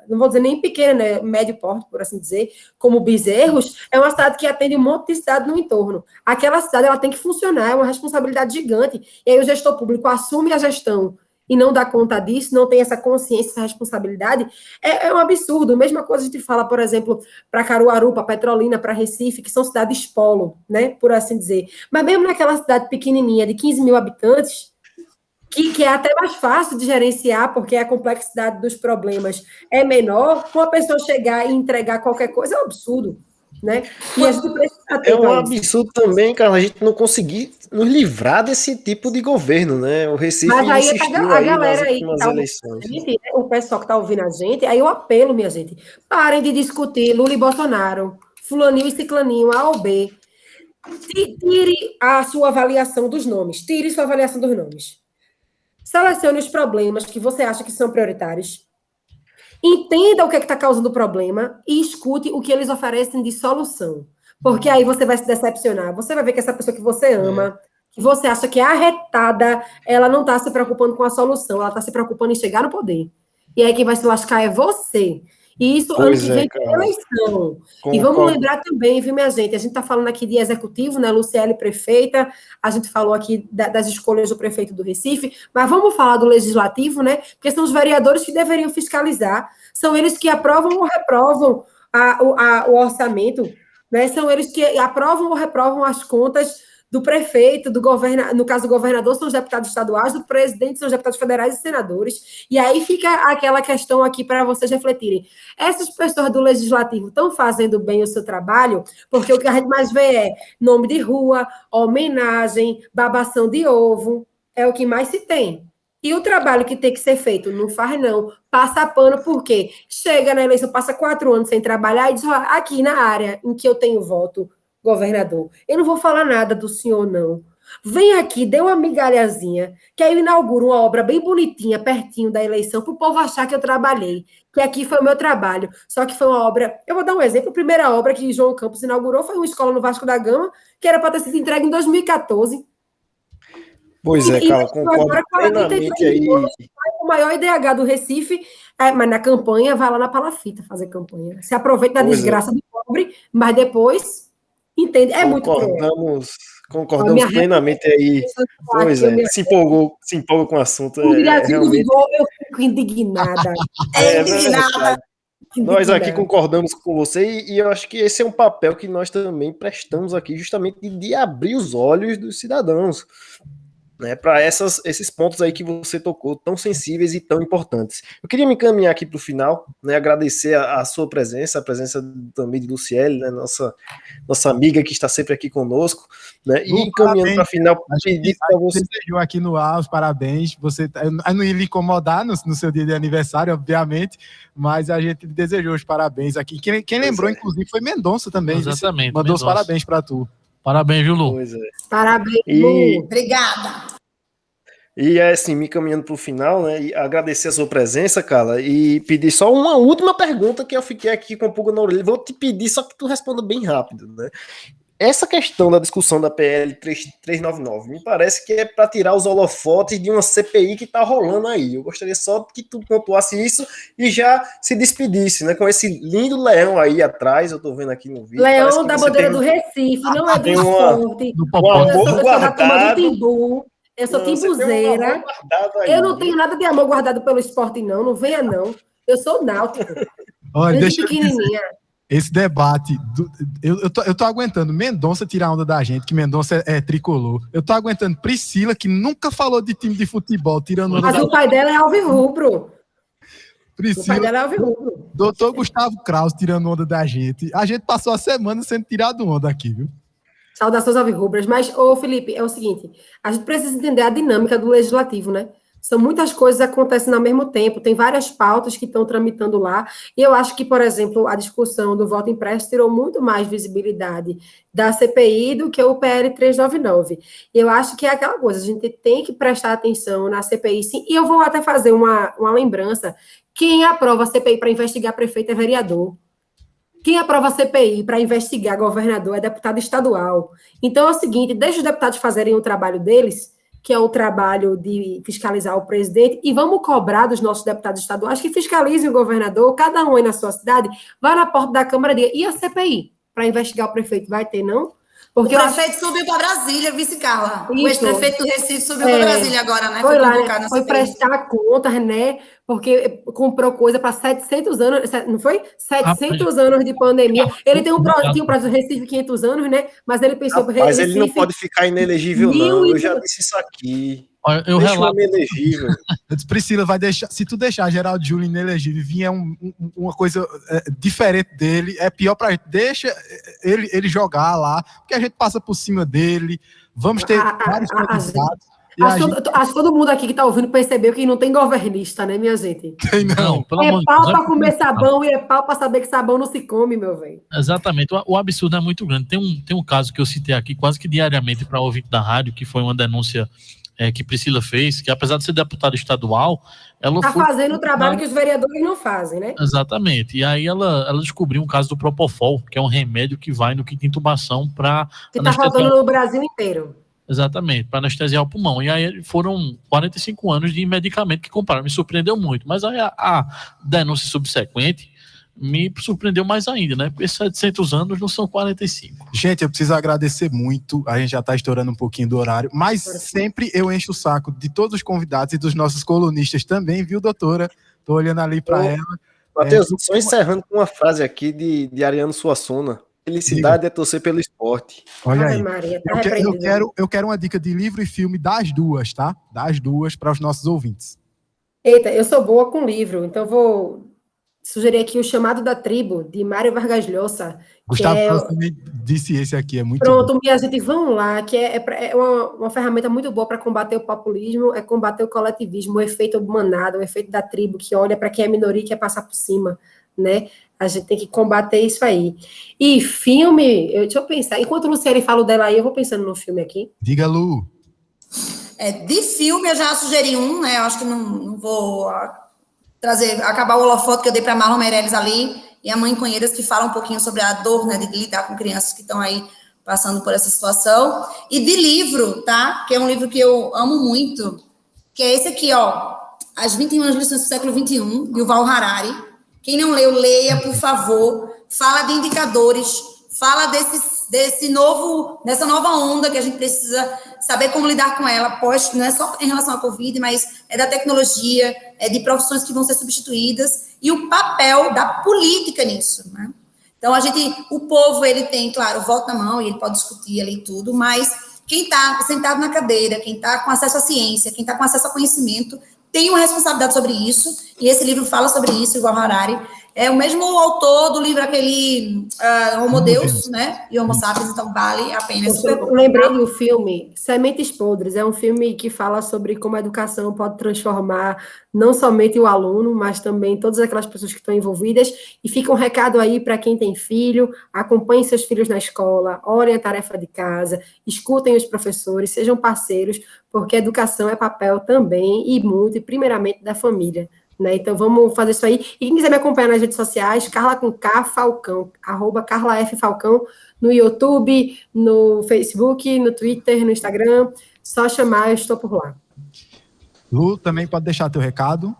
não vou dizer nem pequena, né, médio porte, por assim dizer, como Bezerros, é uma cidade que atende um monte de cidade no entorno. Aquela cidade, ela tem que funcionar, é uma responsabilidade gigante. E aí o gestor público assume a gestão e não dá conta disso, não tem essa consciência, essa responsabilidade, é um absurdo. Mesma coisa a gente fala, por exemplo, para Caruaru, para Petrolina, para Recife, que são cidades polo, né, por assim dizer. Mas mesmo naquela cidade pequenininha, de 15 mil habitantes, que é até mais fácil de gerenciar, porque a complexidade dos problemas é menor, uma pessoa chegar e entregar qualquer coisa é um absurdo. Né? E a gente precisa ter um absurdo também, cara, a gente não conseguir nos livrar desse tipo de governo, né? O Recife insistiu a galera aí nas eleições. O pessoal que está ouvindo a gente, aí eu apelo, minha gente, parem de discutir Lula e Bolsonaro, fulaninho e ciclaninho, A ou B. Tire a sua avaliação dos nomes, tire sua avaliação dos nomes. Selecione os problemas que você acha que são prioritários. Entenda o que está causando o problema e escute o que eles oferecem de solução. Porque aí você vai se decepcionar. Você vai ver que essa pessoa que você ama, que você acha que é arretada, ela não está se preocupando com a solução, ela está se preocupando em chegar no poder. E aí quem vai se lascar é você. E isso ano que vem tem eleição. E vamos lembrar também, viu, minha gente? A gente está falando aqui de executivo, né? Luciele prefeita, a gente falou aqui das escolhas do prefeito do Recife, mas vamos falar do legislativo, né? Porque são os vereadores que deveriam fiscalizar, são eles que aprovam ou reprovam o orçamento, né? São eles que aprovam ou reprovam as contas do prefeito, do governador, no caso do governador, são os deputados estaduais, do presidente são os deputados federais e senadores. E aí fica aquela questão aqui para vocês refletirem. Essas pessoas do legislativo estão fazendo bem o seu trabalho, porque o que a gente mais vê é nome de rua, homenagem, babação de ovo, é o que mais se tem. E o trabalho que tem que ser feito não faz não, passa pano, porque chega na eleição, passa 4 anos sem trabalhar e diz, aqui na área em que eu tenho voto, governador, eu não vou falar nada do senhor, não. Vem aqui, dê uma migalhazinha, que aí eu inauguro uma obra bem bonitinha, pertinho da eleição, para o povo achar que eu trabalhei, que aqui foi o meu trabalho. Só que foi uma obra... Eu vou dar um exemplo. A primeira obra que João Campos inaugurou foi uma escola no Vasco da Gama, que era para ter sido entregue em 2014. Pois é, cara, concordo plenamente aí. O maior IDH do Recife, mas na campanha, vai lá na palafita fazer campanha. Se aproveita da desgraça do pobre, mas depois... Entende? É muito concordamos plenamente aí. Pois é, se empolgou com o assunto. Realmente... Eu fico indignada. Indignada. Nós aqui concordamos com você e eu acho que esse é um papel que nós também prestamos aqui, justamente de abrir os olhos dos cidadãos. né, para esses pontos aí que você tocou, tão sensíveis e tão importantes. Eu queria me encaminhar aqui para o final, né, agradecer a sua presença, a presença também de Luciele, né, nossa amiga que está sempre aqui conosco, né, e encaminhando para o final, pedir para você... Desejou aqui no ar os parabéns, eu não ia lhe incomodar no seu dia de aniversário, obviamente, mas a gente desejou os parabéns aqui. Quem lembrou, inclusive, foi Mendonça também. Exatamente. Mandou os parabéns para tu. Parabéns, viu, Lu? Pois é. Parabéns, Lu. Obrigada. E assim, me caminhando para o final, né, e agradecer a sua presença, Carla, e pedir só uma última pergunta que eu fiquei aqui com a pulga na orelha. Vou te pedir só que tu responda bem rápido, né? Essa questão da discussão da PL 399, me parece que é para tirar os holofotes de uma CPI que está rolando aí. Eu gostaria só que tu pontuasse isso e já se despedisse, né? Com esse lindo leão aí atrás, eu tô vendo aqui no vídeo. Leão da bandeira do Recife, não é do esporte. Eu sou da turma do Timbu. Eu sou timbuzeira. Eu não tenho nada de amor guardado pelo esporte, não venha, não. Eu sou náutico. Olha, desde pequenininha. Esse debate, eu tô aguentando Mendonça tirar onda da gente, que Mendonça é tricolor. Eu tô aguentando Priscila, que nunca falou de time de futebol, tirando onda. Mas o pai dela é alvirrubro. Priscila, o pai dela é alvirrubro. Doutor Gustavo Krause tirando onda da gente. A gente passou a semana sendo tirado onda aqui, viu? Saudações alvirrubras. Mas, Felipe, é o seguinte, a gente precisa entender a dinâmica do legislativo, né? São muitas coisas acontecendo ao mesmo tempo, tem várias pautas que estão tramitando lá, e eu acho que, por exemplo, a discussão do voto impresso tirou muito mais visibilidade da CPI do que o PL 399. E eu acho que é aquela coisa, a gente tem que prestar atenção na CPI, sim, e eu vou até fazer uma lembrança, quem aprova a CPI para investigar prefeito é vereador. Quem aprova a CPI para investigar governador é deputado estadual. Então é o seguinte, deixa os deputados fazerem o trabalho deles, que é o trabalho de fiscalizar o presidente, e vamos cobrar dos nossos deputados estaduais que fiscalizem o governador, cada um aí na sua cidade, vá na porta da Câmara e diga, e a CPI? Para investigar o prefeito, vai ter, não? Porque o prefeito subiu para Brasília, vice-Carla. O ex-prefeito do Recife subiu para Brasília agora, né? Foi lá, né? Foi prestar contas, né? Porque comprou coisa para 700 anos, não foi? 700 anos de pandemia. Ele tinha um prazo do Recife 500 anos, né? Mas ele pensou... Mas ele não pode ficar inelegível, não. Eu já disse isso aqui. Eu relato. Inelegível. Eu disse, Priscila, vai deixar. Se tu deixar Geraldo Júlio inelegível e vier uma coisa diferente dele, é pior pra gente. Deixa ele jogar lá, porque a gente passa por cima dele. Vamos ter vários candidatos. Acho que todo mundo aqui que tá ouvindo percebeu que não tem governista, né, minha gente? Tem não. É pau pra comer sabão e é pau pra saber que sabão não se come, meu velho. Exatamente. O absurdo é muito grande. Tem um caso que eu citei aqui quase que diariamente para ouvinte da rádio, que foi uma denúncia que Priscila fez, que apesar de ser deputada estadual, ela tá fazendo o trabalho que os vereadores não fazem, né? Exatamente. E aí ela descobriu um caso do Propofol, que é um remédio que vai no kit de intubação para... Que tá faltando no Brasil inteiro. Exatamente, para anestesiar o pulmão. E aí foram 45 anos de medicamento que compraram. Me surpreendeu muito. Mas aí a denúncia subsequente me surpreendeu mais ainda, né? Porque 700 anos não são 45. Gente, eu preciso agradecer muito. A gente já está estourando um pouquinho do horário, mas sempre eu encho o saco de todos os convidados e dos nossos colunistas também, viu, doutora? Tô olhando ali para ela. Matheus, só encerrando com uma frase aqui de Ariano Suassuna. Felicidade é torcer pelo esporte. Olha aí. Maria, tá eu quero uma dica de livro e filme das duas, tá? Das duas para os nossos ouvintes. Eita, eu sou boa com livro, então vou sugerir aqui O Chamado da Tribo, de Mário Vargas Llosa. Gustavo também disse esse aqui, é muito Pronto, minha gente, vão lá, que é uma ferramenta muito boa para combater o populismo, é combater o coletivismo, o efeito manada, o efeito da tribo, que olha para quem é minoria e quer passar por cima, né? A gente tem que combater isso aí. E filme, deixa eu pensar, enquanto o Luciane fala dela aí, eu vou pensando no filme aqui. Diga, Lu. De filme, eu já sugeri um, né? Eu acho que não vou acabar o holofote que eu dei para Marlon Meirelles ali, e a Mãe Conheiras, que fala um pouquinho sobre a dor, né, de lidar com crianças que estão aí passando por essa situação. E de livro, tá? Que é um livro que eu amo muito, que é esse aqui, ó, As 21 Lições do Século XXI, de Yuval Harari. Quem não leu, leia, por favor. Fala de indicadores, fala dessa nova onda que a gente precisa saber como lidar com ela, não é só em relação à Covid, mas é da tecnologia, é de profissões que vão ser substituídas e o papel da política nisso, né? Então, o povo, ele tem, claro, o voto na mão e ele pode discutir ali tudo, mas quem está sentado na cadeira, quem está com acesso à ciência, quem está com acesso ao conhecimento, tem uma responsabilidade sobre isso, e esse livro fala sobre isso, igual Harari. É o mesmo autor do livro, aquele Homo Deus, né? E Homo Sapiens, então vale a pena. Eu lembrei do filme Sementes Podres, é um filme que fala sobre como a educação pode transformar não somente o aluno, mas também todas aquelas pessoas que estão envolvidas, e fica um recado aí para quem tem filho, acompanhem seus filhos na escola, olhem a tarefa de casa, escutem os professores, sejam parceiros, porque a educação é papel também, e muito, e primeiramente da família. Né? Então vamos fazer isso aí. E quem quiser me acompanhar nas redes sociais, Carla com K Falcão, @CarlaFFalcão, no YouTube, no Facebook, no Twitter, no Instagram, só chamar, eu estou por lá. Lu, também pode deixar teu recado.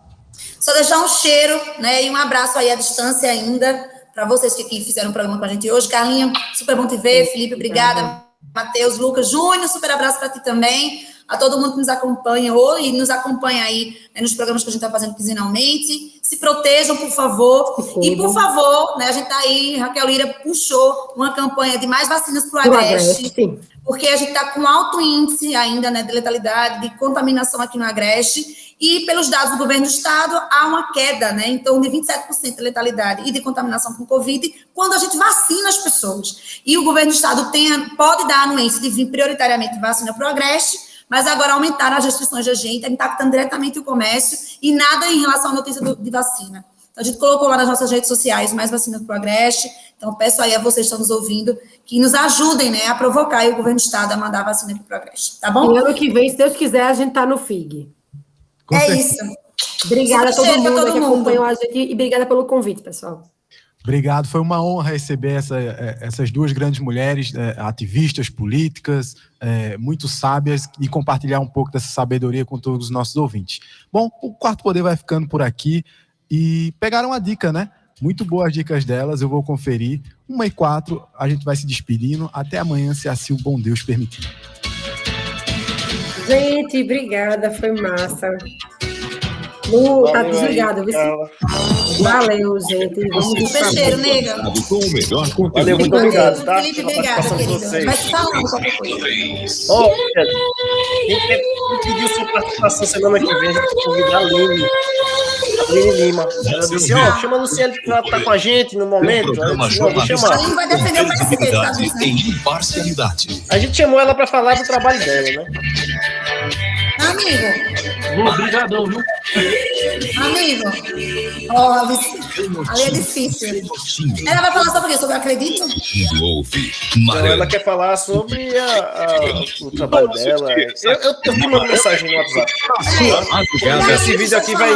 Só deixar um cheiro, né, e um abraço aí à distância ainda, para vocês que fizeram o programa com a gente hoje. Carlinha, super bom te ver. Felipe, obrigada. Matheus, Lucas, Júnior, super abraço para ti também. A todo mundo que nos acompanha e nos acompanha aí, né, nos programas que a gente está fazendo quinzenalmente. Se protejam, por favor. E, por favor, né, a gente está aí, Raquel Lira puxou uma campanha de mais vacinas para o Agreste, porque a gente está com alto índice ainda, né, de letalidade, de contaminação aqui no Agreste, e pelos dados do governo do estado, há uma queda, né, então de 27% de letalidade e de contaminação com Covid, quando a gente vacina as pessoas. E o governo do estado pode dar a anuência de vir prioritariamente vacina para o Agreste, mas agora aumentaram as restrições da gente, impactando diretamente o comércio, e nada em relação à notícia de vacina. Então, a gente colocou lá nas nossas redes sociais mais vacinas para o Agreste. Então, peço aí a vocês que estão nos ouvindo que nos ajudem, né, a provocar aí o governo do estado a mandar a vacina aqui para o Agreste, tá bom? E ano que vem, se Deus quiser, a gente tá no FIG. Isso. Obrigada a todo mundo que acompanhou a gente, e obrigada pelo convite, pessoal. Obrigado, foi uma honra receber essas duas grandes mulheres, ativistas políticas, muito sábias, e compartilhar um pouco dessa sabedoria com todos os nossos ouvintes. Bom, o Quarto Poder vai ficando por aqui, e pegaram uma dica, né? Muito boas dicas delas, eu vou conferir. 1h04, a gente vai se despedindo. Até amanhã, se assim o bom Deus permitir. Gente, obrigada, foi massa. Lu, tá desligado, viu? Valeu, gente. Vamos Fecheiro, nega. Valeu, muito obrigado, tá? Felipe, obrigado, querido. Vai te falando qualquer coisa. Ó, quem pediu sua participação semana que vem, a gente vai convidar a Aline Lima. Ela disse, chama a Luciele pra estar com a gente no momento. Programa jornalista. A Aline vai defender o credibilidade e imparcialidade. A gente chamou ela pra falar do trabalho dela, né? Amigo. Obrigadão, viu? Amigo. Ali é difícil. Ela vai falar sobre o quê? Sobre acredito? Então, ela quer falar sobre o trabalho dela. Eu te mando mensagem no WhatsApp. Esse vídeo aqui vai.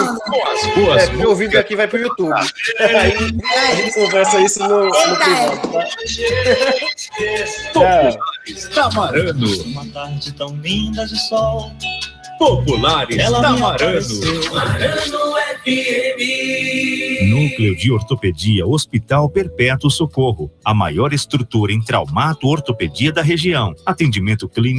Meu vídeo aqui vai pro YouTube. Aí a gente conversa isso no privado, tá? Tamarano. Uma tarde tão linda de sol. Populares Tamarano. Núcleo de Ortopedia Hospital Perpétuo Socorro. A maior estrutura em traumato-ortopedia da região. Atendimento clínico